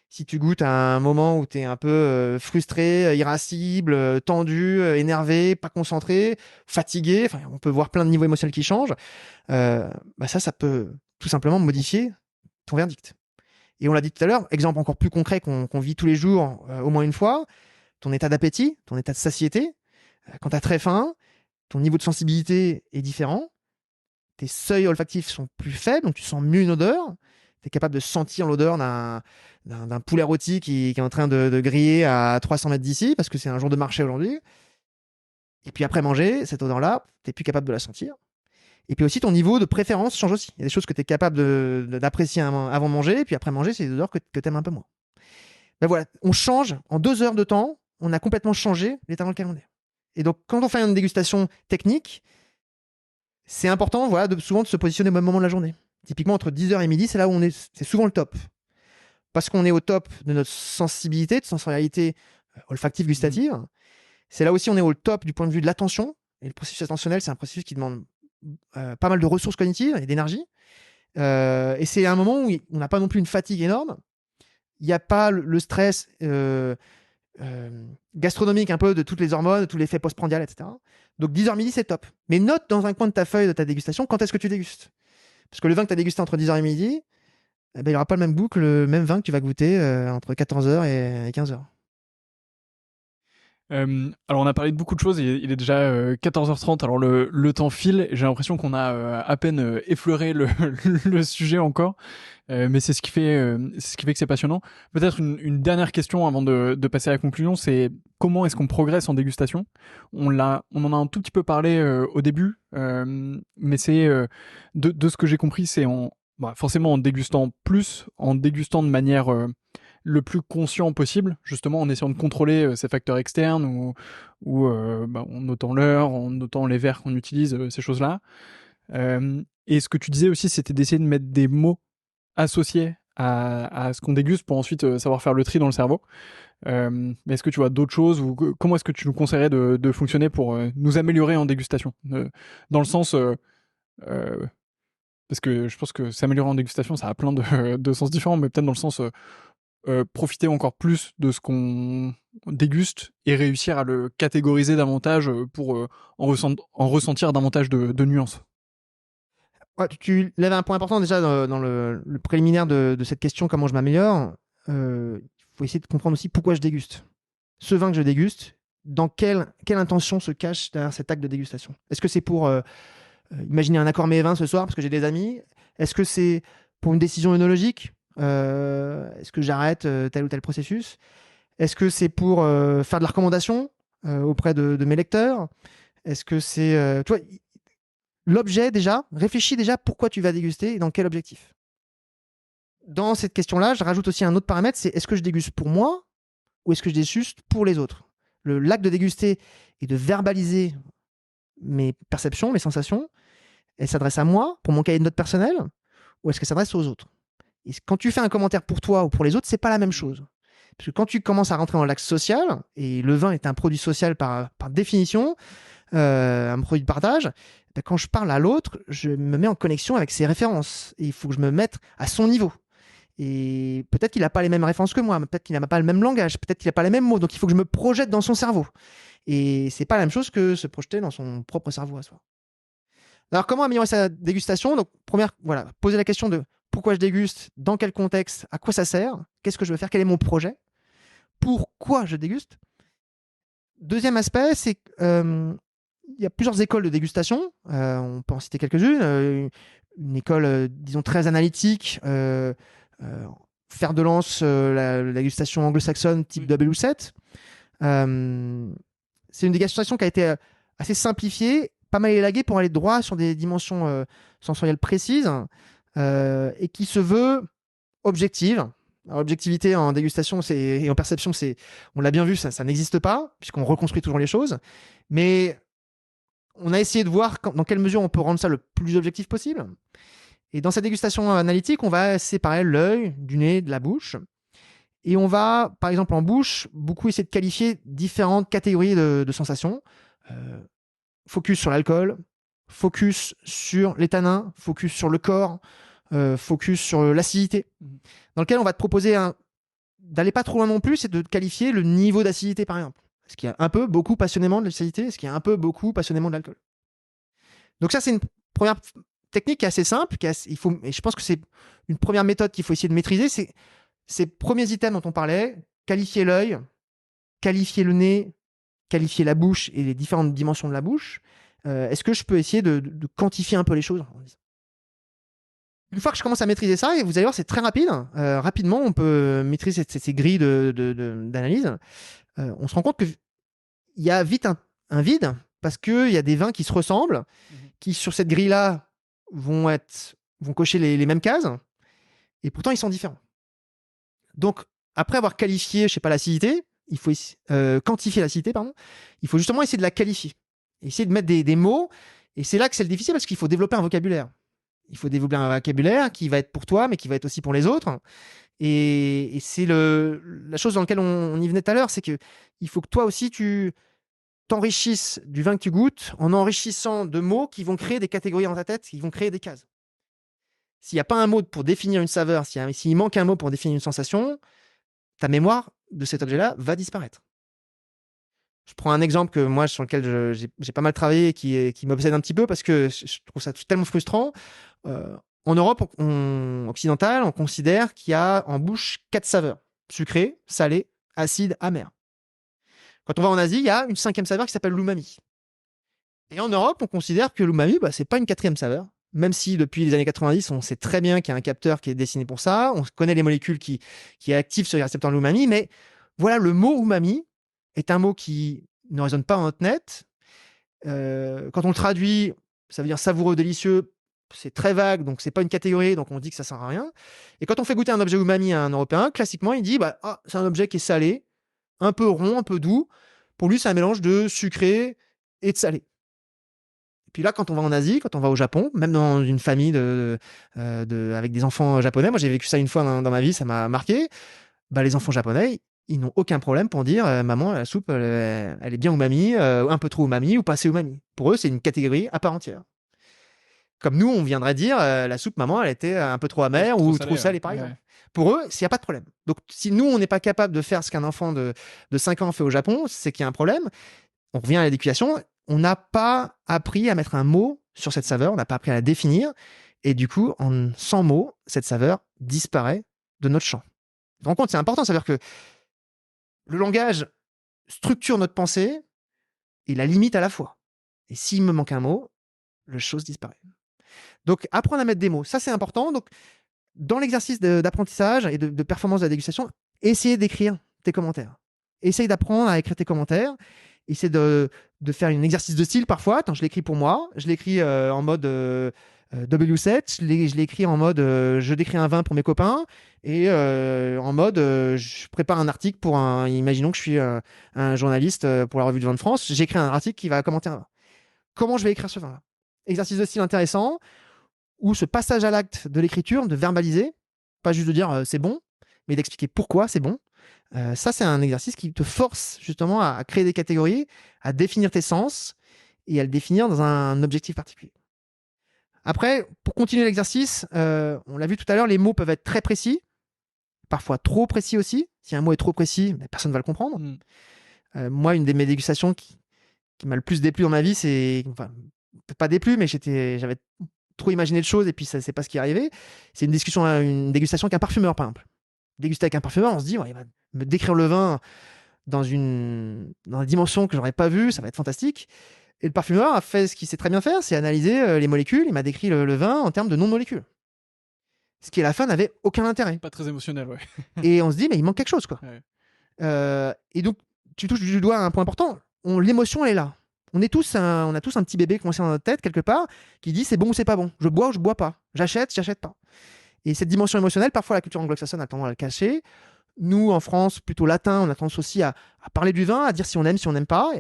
Si tu goûtes à un moment où tu es un peu frustré, irascible, tendu, énervé, pas concentré, fatigué, enfin, on peut voir plein de niveaux émotionnels qui changent, bah ça peut tout simplement modifier ton verdict. Et on l'a dit tout à l'heure, exemple encore plus concret qu'on vit tous les jours, au moins une fois, ton état d'appétit, ton état de satiété, quand tu as très faim, ton niveau de sensibilité est différent, tes seuils olfactifs sont plus faibles, donc tu sens mieux une odeur, tu es capable de sentir l'odeur d'un poulet rôti qui est en train de griller à 300 mètres d'ici, parce que c'est un jour de marché aujourd'hui. Et puis après manger, cette odeur-là, tu n'es plus capable de la sentir. Et puis aussi, ton niveau de préférence change aussi. Il y a des choses que tu es capable d'apprécier avant de manger, et puis après manger, c'est des odeurs que tu aimes un peu moins. Ben voilà, on change, en 2 heures de temps, on a complètement changé l'état dans lequel on est. Et donc, quand on fait une dégustation technique, c'est important souvent de se positionner au même moment de la journée. Typiquement, entre 10h et midi, c'est là où c'est souvent le top. Parce qu'on est au top de notre sensibilité, de sensorialité olfactive, gustative. C'est là aussi on est au top du point de vue de l'attention. Et le processus attentionnel, c'est un processus qui demande pas mal de ressources cognitives et d'énergie. Et c'est un moment où on n'a pas non plus une fatigue énorme. Il n'y a pas le stress gastronomique un peu de toutes les hormones, de tous les effets postprandial, etc. Donc 10h midi, c'est top. Mais note dans un coin de ta feuille de ta dégustation quand est-ce que tu dégustes. Parce que le vin que tu as dégusté entre 10h et midi, il n'aura pas le même goût que le même vin que tu vas goûter entre 14h et 15h. Alors on a parlé de beaucoup de choses, il est déjà 14h30, alors le temps file, j'ai l'impression qu'on a à peine effleuré le sujet encore, mais c'est ce qui fait que c'est passionnant. Peut-être une dernière question avant de passer à la conclusion, c'est comment est-ce qu'on progresse en dégustation ? On en a un tout petit peu parlé au début, mais c'est de ce que j'ai compris, c'est forcément en dégustant plus, en dégustant de manière le plus conscient possible, justement en essayant de contrôler ces facteurs externes ou en notant l'heure, en notant les verres qu'on utilise, ces choses-là. Et ce que tu disais aussi, c'était d'essayer de mettre des mots associés à ce qu'on déguste pour ensuite savoir faire le tri dans le cerveau. Mais est-ce que tu vois d'autres choses ou comment est-ce que tu nous conseillerais de fonctionner pour nous améliorer en dégustation dans le sens parce que je pense que s'améliorer en dégustation, ça a plein de sens différents, mais peut-être dans le sens profiter encore plus de ce qu'on déguste et réussir à le catégoriser davantage pour en ressentir davantage de nuances. Ouais, tu lèves un point important déjà dans le préliminaire de cette question, comment je m'améliore. Il faut essayer de comprendre aussi pourquoi je déguste. Ce vin que je déguste, dans quelle intention se cache derrière cet acte de dégustation ? Est-ce que c'est pour imaginer un accord mets-vin ce soir parce que j'ai des amis ? Est-ce que c'est pour une décision œnologique ? Est-ce que j'arrête tel ou tel processus ? Est-ce que c'est pour faire de la recommandation auprès de mes lecteurs ? Est-ce que c'est... tu vois, l'objet déjà, réfléchis déjà pourquoi tu vas déguster et dans quel objectif. Dans cette question-là, je rajoute aussi un autre paramètre, c'est est-ce que je déguste pour moi ou est-ce que je déguste pour les autres ? L'acte de déguster et de verbaliser mes perceptions, mes sensations, elle s'adresse à moi, pour mon cahier de notes personnel, ou est-ce qu'elle s'adresse aux autres ? Et quand tu fais un commentaire pour toi ou pour les autres, c'est pas la même chose. Parce que quand tu commences à rentrer dans l'axe social, et le vin est un produit social par définition, un produit de partage, ben quand je parle à l'autre, je me mets en connexion avec ses références. Et il faut que je me mette à son niveau. Et peut-être qu'il n'a pas les mêmes références que moi, peut-être qu'il n'a pas le même langage, peut-être qu'il n'a pas les mêmes mots. Donc il faut que je me projette dans son cerveau. Et c'est pas la même chose que se projeter dans son propre cerveau à soi. Alors comment améliorer sa dégustation ? Donc poser la question de pourquoi je déguste, dans quel contexte, à quoi ça sert, qu'est-ce que je veux faire, quel est mon projet, pourquoi je déguste. Deuxième aspect, c'est qu'il y a plusieurs écoles de dégustation. On peut en citer quelques-unes. Une école, disons, très analytique, fer de lance, la dégustation anglo-saxonne type W7. C'est une dégustation qui a été assez simplifiée, pas mal élaguée pour aller droit sur des dimensions sensorielles précises et qui se veut objective. Alors, objectivité en dégustation et en perception, on l'a bien vu, ça n'existe pas, puisqu'on reconstruit toujours les choses. Mais on a essayé de voir dans quelle mesure on peut rendre ça le plus objectif possible. Et dans cette dégustation analytique, on va séparer l'œil du nez, de la bouche. Et on va, par exemple en bouche, beaucoup essayer de qualifier différentes catégories de sensations. Focus sur l'alcool, focus sur les tanins, focus sur le corps, focus sur l'acidité, dans lequel on va te proposer d'aller pas trop loin non plus, c'est de qualifier le niveau d'acidité, par exemple. Est-ce qu'il y a un peu, beaucoup, passionnément de l'acidité ? Est-ce qu'il y a un peu, beaucoup, passionnément de l'alcool ? Donc ça, c'est une première technique qui est assez simple, et je pense que c'est une première méthode qu'il faut essayer de maîtriser, c'est ces premiers items dont on parlait, qualifier l'œil, qualifier le nez, qualifier la bouche et les différentes dimensions de la bouche. Est-ce que je peux essayer de quantifier un peu les choses? Une fois que je commence à maîtriser ça, et vous allez voir, c'est très rapide. Rapidement, on peut maîtriser ces grilles d'analyse. On se rend compte qu'il y a vite un vide parce qu'il y a des vins qui se ressemblent, qui sur cette grille-là vont cocher les mêmes cases, et pourtant ils sont différents. Donc, après avoir qualifié, je sais pas, l'acidité, il faut quantifier l'acidité, pardon. Il faut justement essayer de la qualifier, essayer de mettre des mots, et c'est là que c'est le difficile parce qu'il faut développer un vocabulaire. Il faut développer un vocabulaire qui va être pour toi, mais qui va être aussi pour les autres. Et c'est la chose dans laquelle on y venait tout à l'heure, c'est que il faut que toi aussi tu t'enrichisses du vin que tu goûtes en enrichissant de mots qui vont créer des catégories dans ta tête, qui vont créer des cases. S'il n'y a pas un mot pour définir une saveur, s'il manque un mot pour définir une sensation, ta mémoire de cet objet-là va disparaître. Je prends un exemple que moi, sur lequel j'ai pas mal travaillé et qui m'obsède un petit peu parce que je trouve ça tellement frustrant. En Europe occidentale, on considère qu'il y a en bouche 4 saveurs: sucré, salé, acide, amer. Quand on va en Asie, il y a une 5e saveur qui s'appelle l'umami. Et en Europe, on considère que l'umami, c'est pas une 4e saveur. Même si depuis les années 90, on sait très bien qu'il y a un capteur qui est dessiné pour ça, on connaît les molécules qui activent ce récepteur de l'umami, mais voilà, le mot umami est un mot qui ne résonne pas en notre net. Quand on le traduit, ça veut dire savoureux, délicieux. C'est très vague, donc c'est pas une catégorie, donc on dit que ça sert à rien. Et quand on fait goûter un objet umami à un Européen, classiquement, il dit c'est un objet qui est salé, un peu rond, un peu doux. Pour lui, c'est un mélange de sucré et de salé. Et puis là, quand on va en Asie, quand on va au Japon, même dans une famille avec des enfants japonais, moi j'ai vécu ça une fois dans ma vie, ça m'a marqué. Les enfants japonais, ils n'ont aucun problème pour dire maman, la soupe, elle est bien umami, un peu trop umami ou pas assez umami. Pour eux, c'est une catégorie à part entière. Comme nous, on viendrait dire la soupe, maman, elle était un peu trop amère ou trop salée, par exemple. Pour eux, il n'y a pas de problème. Donc, si nous, on n'est pas capable de faire ce qu'un enfant de 5 ans fait au Japon, c'est qu'il y a un problème. On revient à l'éducation. On n'a pas appris à mettre un mot sur cette saveur, on n'a pas appris à la définir. Et du coup, en 100 mots, cette saveur disparaît de notre champ. Vous vous rendez compte, c'est important. Ça veut dire que le langage structure notre pensée et la limite à la fois. Et s'il me manque un mot, la chose disparaît. Donc, apprendre à mettre des mots, ça c'est important. Donc, dans l'exercice d'apprentissage et de performance de la dégustation, essayez d'écrire tes commentaires. Essaye d'apprendre à écrire tes commentaires. Essaye de faire un exercice de style parfois. Attends, je l'écris pour moi. Je l'écris en mode W7. Je l'écris en mode je décris un vin pour mes copains. Et en mode je prépare un article pour imaginons que je suis un journaliste pour la revue du vin de France. J'écris un article qui va commenter un vin. Comment je vais écrire ce vin-là? Exercice de style intéressant, ou ce passage à l'acte de l'écriture, de verbaliser, pas juste de dire c'est bon, mais d'expliquer pourquoi c'est bon. Ça, c'est un exercice qui te force justement à créer des catégories, à définir tes sens et à le définir dans un objectif particulier. Après, pour continuer l'exercice, on l'a vu tout à l'heure, les mots peuvent être très précis, parfois trop précis aussi. Si un mot est trop précis, personne ne va le comprendre. Moi, une de mes dégustations qui m'a le plus déplu dans ma vie, c'est... Enfin, pas déplu, mais j'avais trop imaginé de choses et puis ça, c'est pas ce qui est arrivé. C'est une dégustation avec un parfumeur, par exemple. Déguster avec un parfumeur, on se dit, il va me décrire le vin dans une dimension que j'aurais pas vue, ça va être fantastique. Et le parfumeur a fait ce qu'il sait très bien faire, c'est analyser les molécules. Il m'a décrit le vin en termes de non-molécules. Ce qui, à la fin, n'avait aucun intérêt. Pas très émotionnel, ouais. Et on se dit, mais il manque quelque chose, quoi. Ouais. Et donc, tu touches du doigt un point important. L'émotion, elle est là. On a tous un petit bébé coincé dans notre tête, quelque part, qui dit c'est bon ou c'est pas bon. Je bois ou je bois pas. J'achète pas. Et cette dimension émotionnelle, parfois la culture anglo-saxonne a tendance à le cacher. Nous, en France, plutôt latin, on a tendance aussi à parler du vin, à dire si on aime, si on n'aime pas.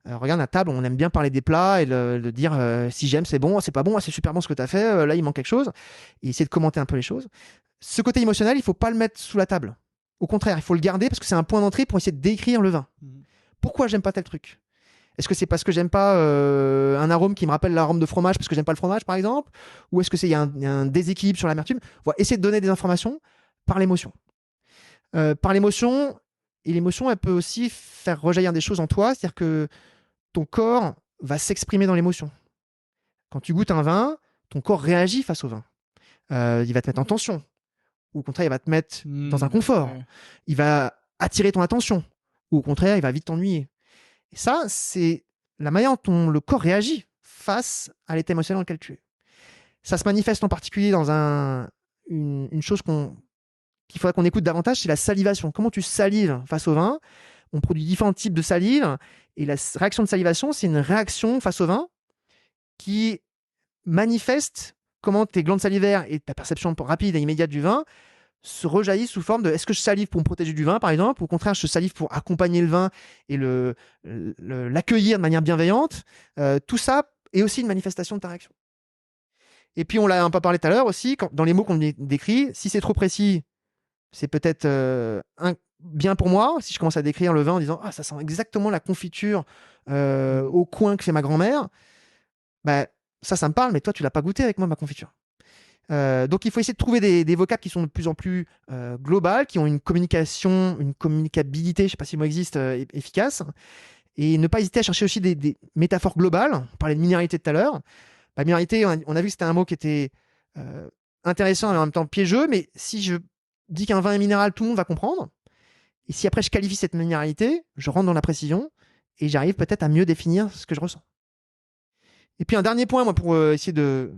Regarde, à table, on aime bien parler des plats et de dire si j'aime, c'est bon, c'est pas bon, c'est super bon ce que tu as fait, là, il manque quelque chose. Et essayer de commenter un peu les choses. Ce côté émotionnel, il ne faut pas le mettre sous la table. Au contraire, il faut le garder parce que c'est un point d'entrée pour essayer de décrire le vin. Pourquoi j'aime pas tel truc? Est-ce que c'est parce que j'aime pas un arôme qui me rappelle l'arôme de fromage parce que j'aime pas le fromage, par exemple? Ou est-ce que il y a un déséquilibre sur l'amertume? Voilà, essayer de donner des informations par l'émotion. Par l'émotion, et l'émotion, elle peut aussi faire rejaillir des choses en toi, c'est-à-dire que ton corps va s'exprimer dans l'émotion. Quand tu goûtes un vin, ton corps réagit face au vin. Il va te mettre en tension. Ou au contraire, il va te mettre dans un confort. Ouais. Il va attirer ton attention. Ou au contraire, il va vite t'ennuyer. Et ça, c'est la manière dont le corps réagit face à l'état émotionnel dans lequel tu es. Ça se manifeste en particulier dans une chose qu'il faudrait qu'on écoute davantage, c'est la salivation. Comment tu salives face au vin? On produit différents types de salive. Et la réaction de salivation, c'est une réaction face au vin qui manifeste comment tes glandes salivaires et ta perception rapide et immédiate du vin se rejaillissent sous forme de est-ce que je salive pour me protéger du vin, par exemple, ou au contraire, je salive pour accompagner le vin et l'accueillir de manière bienveillante. Tout ça est aussi une manifestation de ta réaction. Et puis, on l'a un peu parlé tout à l'heure aussi, dans les mots qu'on décrit, si c'est trop précis, c'est peut-être bien pour moi, si je commence à décrire le vin en disant « Ah, ça sent exactement la confiture au coin que fait ma grand-mère », bah, ça me parle, mais toi, tu l'as pas goûté avec moi, ma confiture. Donc, il faut essayer de trouver des vocables qui sont de plus en plus globales, qui ont une communication, une communicabilité, je ne sais pas si le mot existe, efficace, et ne pas hésiter à chercher aussi des métaphores globales. On parlait de minéralité tout à l'heure. La minéralité, on a vu que c'était un mot qui était intéressant et en même temps piégeux, mais si je dis qu'un vin est minéral, tout le monde va comprendre. Et si après je qualifie cette minéralité, je rentre dans la précision et j'arrive peut-être à mieux définir ce que je ressens. Et puis un dernier point, moi, pour essayer de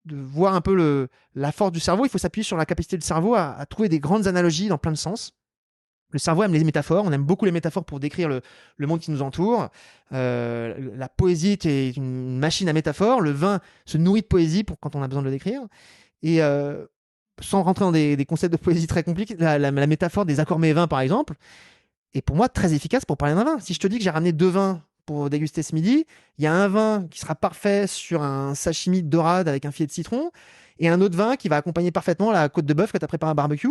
voir un peu la force du cerveau, il faut s'appuyer sur la capacité du cerveau à trouver des grandes analogies dans plein de sens. Le cerveau aime les métaphores, on aime beaucoup les métaphores pour décrire le monde qui nous entoure. La poésie est une machine à métaphores, le vin se nourrit de poésie quand on a besoin de le décrire. Et sans rentrer dans des concepts de poésie très compliqués, la métaphore des accords mets-vins, par exemple, est pour moi très efficace pour parler d'un vin. Si je te dis que j'ai ramené 2 vins pour déguster ce midi, il y a un vin qui sera parfait sur un sashimi de dorade avec un filet de citron, et un autre vin qui va accompagner parfaitement la côte de bœuf que tu as préparé à barbecue.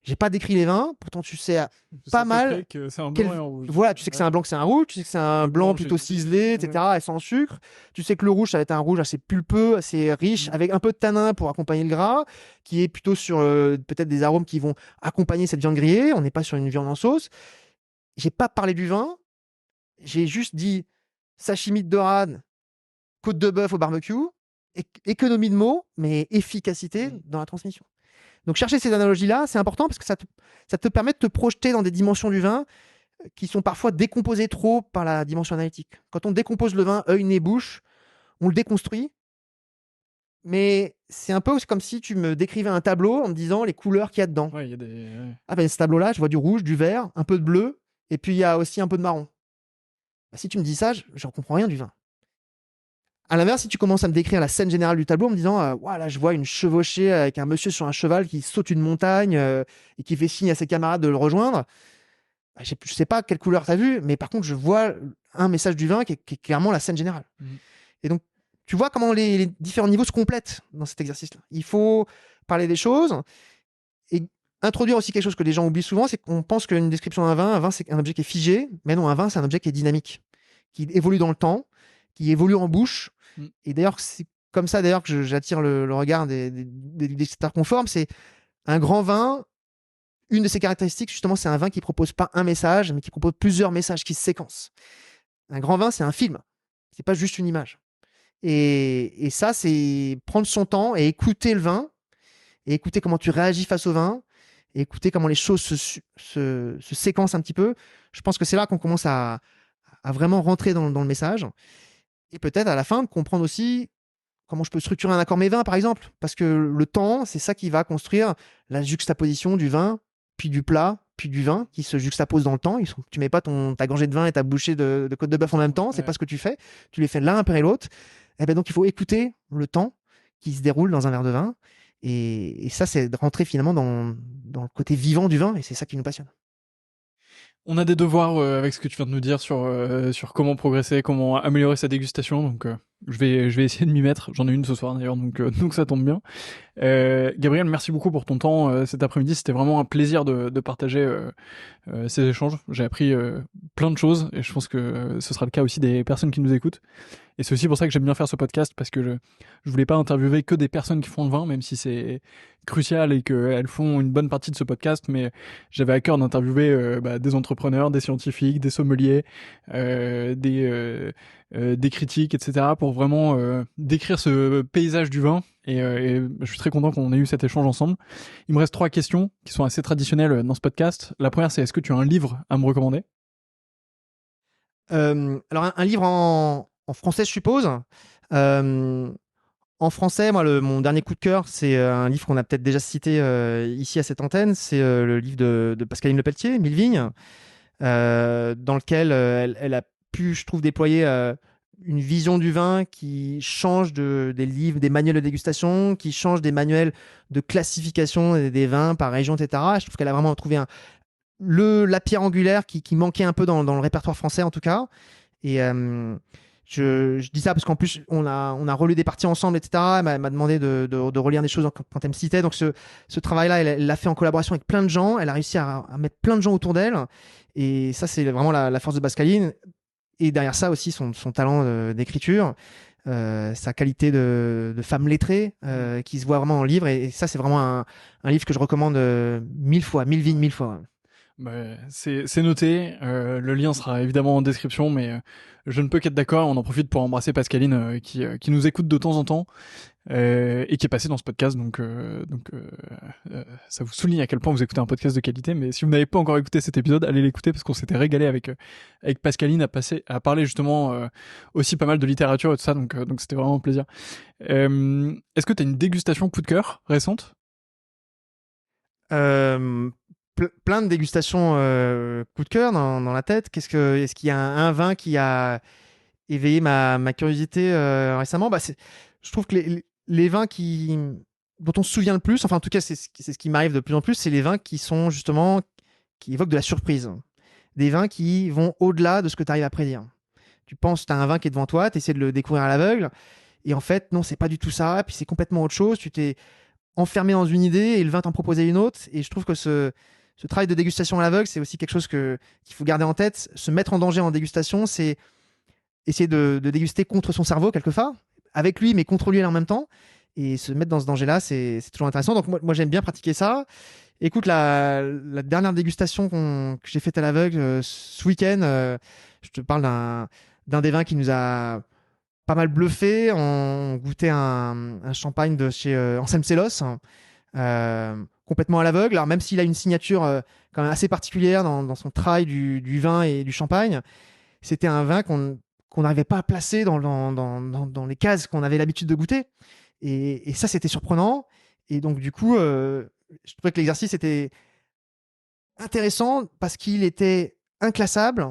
J'ai pas décrit les vins, pourtant tu sais pas mal. Que c'est un blanc et un rouge. Voilà, tu sais que c'est un blanc, que c'est un rouge, tu sais que c'est un blanc plutôt ciselé, etc., et sans sucre. Tu sais que le rouge, ça va être un rouge assez pulpeux, assez riche, avec un peu de tanin pour accompagner le gras, qui est plutôt sur peut-être des arômes qui vont accompagner cette viande grillée. On n'est pas sur une viande en sauce. J'ai pas parlé du vin, j'ai juste dit sashimi de dorade, côte de bœuf au barbecue, économie de mots, mais efficacité dans la transmission. Donc chercher ces analogies-là, c'est important parce que ça te permet de te projeter dans des dimensions du vin qui sont parfois décomposées trop par la dimension analytique. Quand on décompose le vin, œil, nez, bouche, on le déconstruit, mais c'est un peu comme si tu me décrivais un tableau en me disant les couleurs qu'il y a dedans. Ouais, il y a des... ouais. Ah ben ce tableau-là, je vois du rouge, du vert, un peu de bleu, et puis il y a aussi un peu de marron. Bah, si tu me dis ça, j'en comprends rien du vin. À l'inverse, si tu commences à me décrire la scène générale du tableau en me disant voilà, je vois une chevauchée avec un monsieur sur un cheval qui saute une montagne et qui fait signe à ses camarades de le rejoindre, bah, je sais pas quelle couleur tu as vu, mais par contre, je vois un message du vin qui est clairement la scène générale. Et donc, tu vois comment les différents niveaux se complètent dans cet exercice-là. Il faut parler des choses et introduire aussi quelque chose que les gens oublient souvent, c'est qu'on pense qu'une description d'un vin, un vin, c'est un objet qui est figé, mais non, un vin, c'est un objet qui est dynamique, qui évolue dans le temps, qui évolue en bouche. Et d'ailleurs, c'est comme ça d'ailleurs que j'attire le regard des dégustateurs conformes. C'est un grand vin. Une de ses caractéristiques, justement, c'est un vin qui propose pas un message, mais qui propose plusieurs messages qui se séquencent. Un grand vin, c'est un film. C'est pas juste une image. Et ça, c'est prendre son temps et écouter le vin, et écouter comment tu réagis face au vin, et écouter comment les choses se séquencent un petit peu. Je pense que c'est là qu'on commence à vraiment rentrer dans le message. Et peut-être à la fin, de comprendre aussi comment je peux structurer un accord mets-vins, par exemple. Parce que le temps, c'est ça qui va construire la juxtaposition du vin, puis du plat, puis du vin, qui se juxtaposent dans le temps. Tu mets pas ta gorgée de vin et ta bouchée de côte de bœuf en même temps. C'est pas ce que tu fais. Tu les fais l'un après l'autre. Et ben donc, il faut écouter le temps qui se déroule dans un verre de vin. Et ça, c'est de rentrer finalement dans le côté vivant du vin. Et c'est ça qui nous passionne. On a des devoirs avec ce que tu viens de nous dire sur comment progresser, comment améliorer sa dégustation. Donc, je vais essayer de m'y mettre. J'en ai une ce soir d'ailleurs, donc ça tombe bien. Gabriel, merci beaucoup pour ton temps cet après-midi. C'était vraiment un plaisir de partager ces échanges. J'ai appris plein de choses et je pense que ce sera le cas aussi des personnes qui nous écoutent. Et c'est aussi pour ça que j'aime bien faire ce podcast, parce que je voulais pas interviewer que des personnes qui font le vin, même si c'est crucial et qu'elles font une bonne partie de ce podcast, mais j'avais à cœur d'interviewer des entrepreneurs, des scientifiques, des sommeliers, des critiques, etc., pour vraiment décrire ce paysage du vin. Et je suis très content qu'on ait eu cet échange ensemble. Il me reste 3 questions qui sont assez traditionnelles dans ce podcast. La première, c'est est-ce que tu as un livre à me recommander? Alors un livre en français, je suppose. Euh, En français, moi, mon dernier coup de cœur, c'est un livre qu'on a peut-être déjà cité ici à cette antenne. C'est le livre de Pascaline Lepelletier, Mille vignes, dans lequel elle a pu, je trouve, déployer une vision du vin qui change des livres, des manuels de dégustation, qui change des manuels de classification des vins par région, etc. Je trouve qu'elle a vraiment trouvé la pierre angulaire qui manquait un peu dans le répertoire français, en tout cas. Et je dis ça parce qu'en plus, on a relu des parties ensemble, etc. Elle m'a demandé de relire des choses quand elle me citait. Donc, ce travail-là, elle l'a fait en collaboration avec plein de gens. Elle a réussi à mettre plein de gens autour d'elle. Et ça, c'est vraiment la force de Pascaline. Et derrière ça aussi, son talent d'écriture, sa qualité de femme lettrée, qui se voit vraiment en livre. Et ça, c'est vraiment un livre que je recommande 1000 fois, 1000 vignes, 1000 fois. Bah, c'est noté. Le lien sera évidemment en description, mais je ne peux qu'être d'accord. On en profite pour embrasser Pascaline qui nous écoute de temps en temps et qui est passée dans ce podcast. Donc ça vous souligne à quel point vous écoutez un podcast de qualité. Mais si vous n'avez pas encore écouté cet épisode, allez l'écouter parce qu'on s'était régalé avec Pascaline à parler justement aussi pas mal de littérature et tout ça. Donc c'était vraiment un plaisir. Est-ce que tu as une dégustation coup de cœur récente? Plein de dégustations coup de cœur dans la tête. Est-ce qu'il y a un vin qui a éveillé ma curiosité récemment? Je trouve que les vins dont on se souvient le plus, enfin en tout cas c'est ce qui m'arrive de plus en plus, c'est les vins qui sont justement qui évoquent de la surprise. Des vins qui vont au-delà de ce que tu arrives à prédire. Tu penses, tu as un vin qui est devant toi, tu essaies de le découvrir à l'aveugle, et en fait non, c'est pas du tout ça, puis c'est complètement autre chose. Tu t'es enfermé dans une idée et le vin t'en proposait une autre. Et je trouve que ce travail de dégustation à l'aveugle, c'est aussi quelque chose qu'il faut garder en tête. Se mettre en danger en dégustation, c'est essayer de déguster contre son cerveau, quelquefois, avec lui, mais contre lui en même temps. Et se mettre dans ce danger-là, c'est toujours intéressant. Donc, moi j'aime bien pratiquer ça. Écoute, la dernière dégustation que j'ai faite à l'aveugle ce week-end, je te parle d'un des vins qui nous a pas mal bluffé. On goûtait un champagne de chez Anselme Sélos, complètement à l'aveugle. Alors même s'il a une signature quand même assez particulière dans son travail du vin et du champagne, c'était un vin qu'on n'arrivait pas à placer dans les cases qu'on avait l'habitude de goûter. Et ça, c'était surprenant. Et donc, du coup, je trouvais que l'exercice était intéressant parce qu'il était inclassable.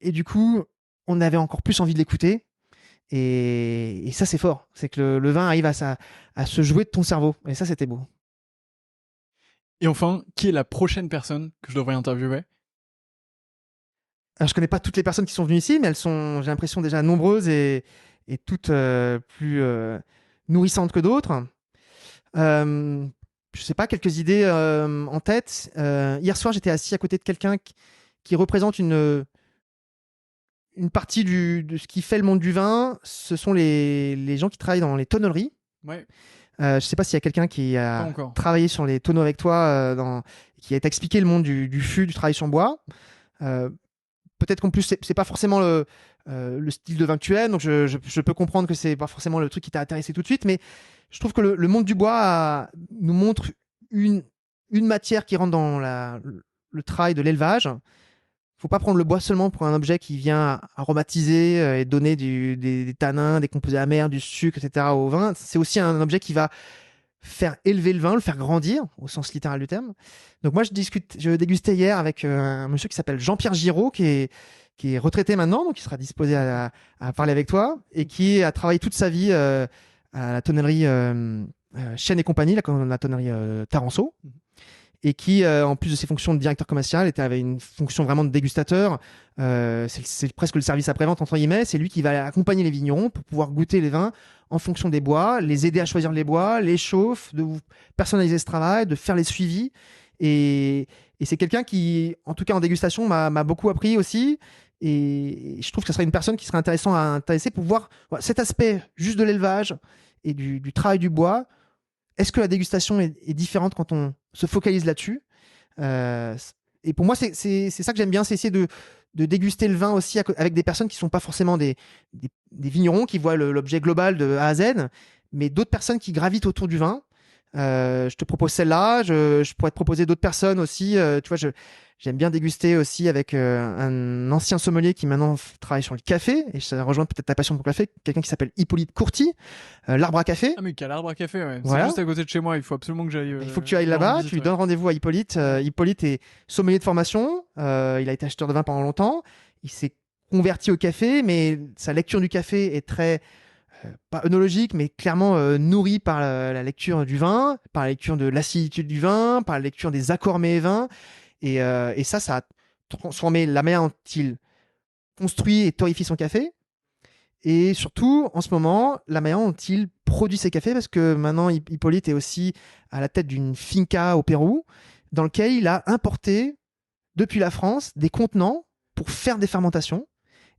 Et du coup, on avait encore plus envie de l'écouter. Et ça, c'est fort. C'est que le vin arrive à se jouer de ton cerveau. Et ça, c'était beau. Et enfin, qui est la prochaine personne que je devrais interviewer? Alors, je connais pas toutes les personnes qui sont venues ici, mais elles sont, j'ai l'impression, déjà nombreuses et toutes plus nourrissantes que d'autres. Je sais pas, quelques idées en tête. Hier soir, j'étais assis à côté de quelqu'un qui représente une partie de ce qui fait le monde du vin. Ce sont les gens qui travaillent dans les tonnelleries. Ouais. Je sais pas s'il y a quelqu'un qui Pas a encore. travaillé sur les tonneaux avec toi, qui a expliqué le monde du fût, du travail sur bois. Euh, Peut-être qu'en plus, c'est pas forcément le style de vin que tu aimes, donc je peux comprendre que c'est pas forcément le truc qui t'a intéressé tout de suite, mais je trouve que le monde du bois nous montre une matière qui rentre dans le travail de l'élevage. Faut pas prendre le bois seulement pour un objet qui vient aromatiser et donner des tanins, des composés amers, du sucre, etc. au vin. C'est aussi un objet qui va faire élever le vin, le faire grandir, au sens littéral du terme. Donc moi, je dégustais hier avec un monsieur qui s'appelle Jean-Pierre Giraud, qui est retraité maintenant, donc il sera disposé à parler avec toi, et qui a travaillé toute sa vie à la tonnerie Chêne et compagnie, la tonnerie Taranceau, et qui, en plus de ses fonctions de directeur commercial, avait une fonction vraiment de dégustateur. C'est presque le service après-vente, entre guillemets. C'est lui qui va accompagner les vignerons pour pouvoir goûter les vins en fonction des bois, les aider à choisir les bois, les chauffe, de personnaliser ce travail, de faire les suivis. Et c'est quelqu'un qui, en tout cas en dégustation, m'a beaucoup appris aussi. Et je trouve que ce serait une personne qui serait intéressante à intéresser pour voir cet aspect juste de l'élevage et du travail du bois. Est-ce que la dégustation est différente quand on se focalise là-dessus? et pour moi, c'est ça que j'aime bien, c'est essayer de déguster le vin aussi avec des personnes qui sont pas forcément des vignerons qui voient l'objet global de A à Z, mais d'autres personnes qui gravitent autour du vin. Je te propose celle-là. Je pourrais te proposer d'autres personnes aussi. Tu vois, j'aime bien déguster aussi avec un ancien sommelier qui maintenant travaille sur le café. Et ça rejoint peut-être ta passion pour le café. Quelqu'un qui s'appelle Hippolyte Courty, l'Arbre à café. Ah, mais quel arbre à café, ouais. Voilà. C'est juste à côté de chez moi. Il faut absolument que j'aille. Il faut que tu ailles là-bas. Tu lui donnes rendez-vous à Hippolyte. Hippolyte est sommelier de formation. Il a été acheteur de vin pendant longtemps. Il s'est converti au café, mais sa lecture du café est très pas œnologique, mais clairement nourri par la lecture du vin, par la lecture de l'acidité du vin, par la lecture des accords mets et vins. Et ça a transformé la manière dont il construit et torréfie son café. Et surtout, en ce moment, la manière dont il produit ses cafés, parce que maintenant, Hippolyte est aussi à la tête d'une finca au Pérou, dans lequel il a importé, depuis la France, des contenants pour faire des fermentations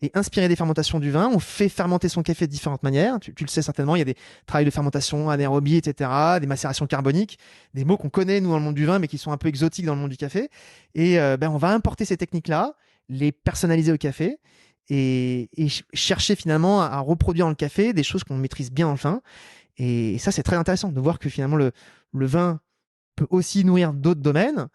et inspirer des fermentations du vin. On fait fermenter son café de différentes manières. Tu le sais certainement, il y a des travails de fermentation anaérobie, etc., des macérations carboniques, des mots qu'on connaît, nous, dans le monde du vin, mais qui sont un peu exotiques dans le monde du café. Et on va importer ces techniques-là, les personnaliser au café et chercher finalement à reproduire dans le café des choses qu'on maîtrise bien dans le vin. Et ça, c'est très intéressant de voir que finalement, le vin peut aussi nourrir d'autres domaines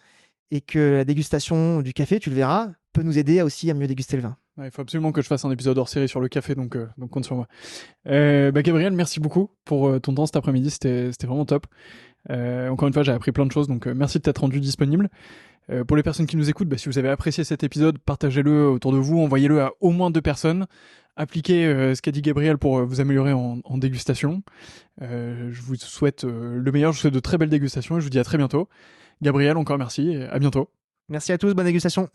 et que la dégustation du café, tu le verras, peut nous aider aussi à mieux déguster le vin. Ouais, il faut absolument que je fasse un épisode hors série sur le café, donc compte sur moi. Gabriel, merci beaucoup pour ton temps cet après-midi, c'était vraiment top. Encore une fois, j'ai appris plein de choses, donc merci de t'être rendu disponible. Pour les personnes qui nous écoutent, si vous avez apprécié cet épisode, partagez-le autour de vous, envoyez-le à au moins 2 personnes. Appliquez ce qu'a dit Gabriel pour vous améliorer en dégustation. Je vous souhaite le meilleur, je vous souhaite de très belles dégustations et je vous dis à très bientôt. Gabriel, encore merci et à bientôt. Merci à tous, bonne dégustation.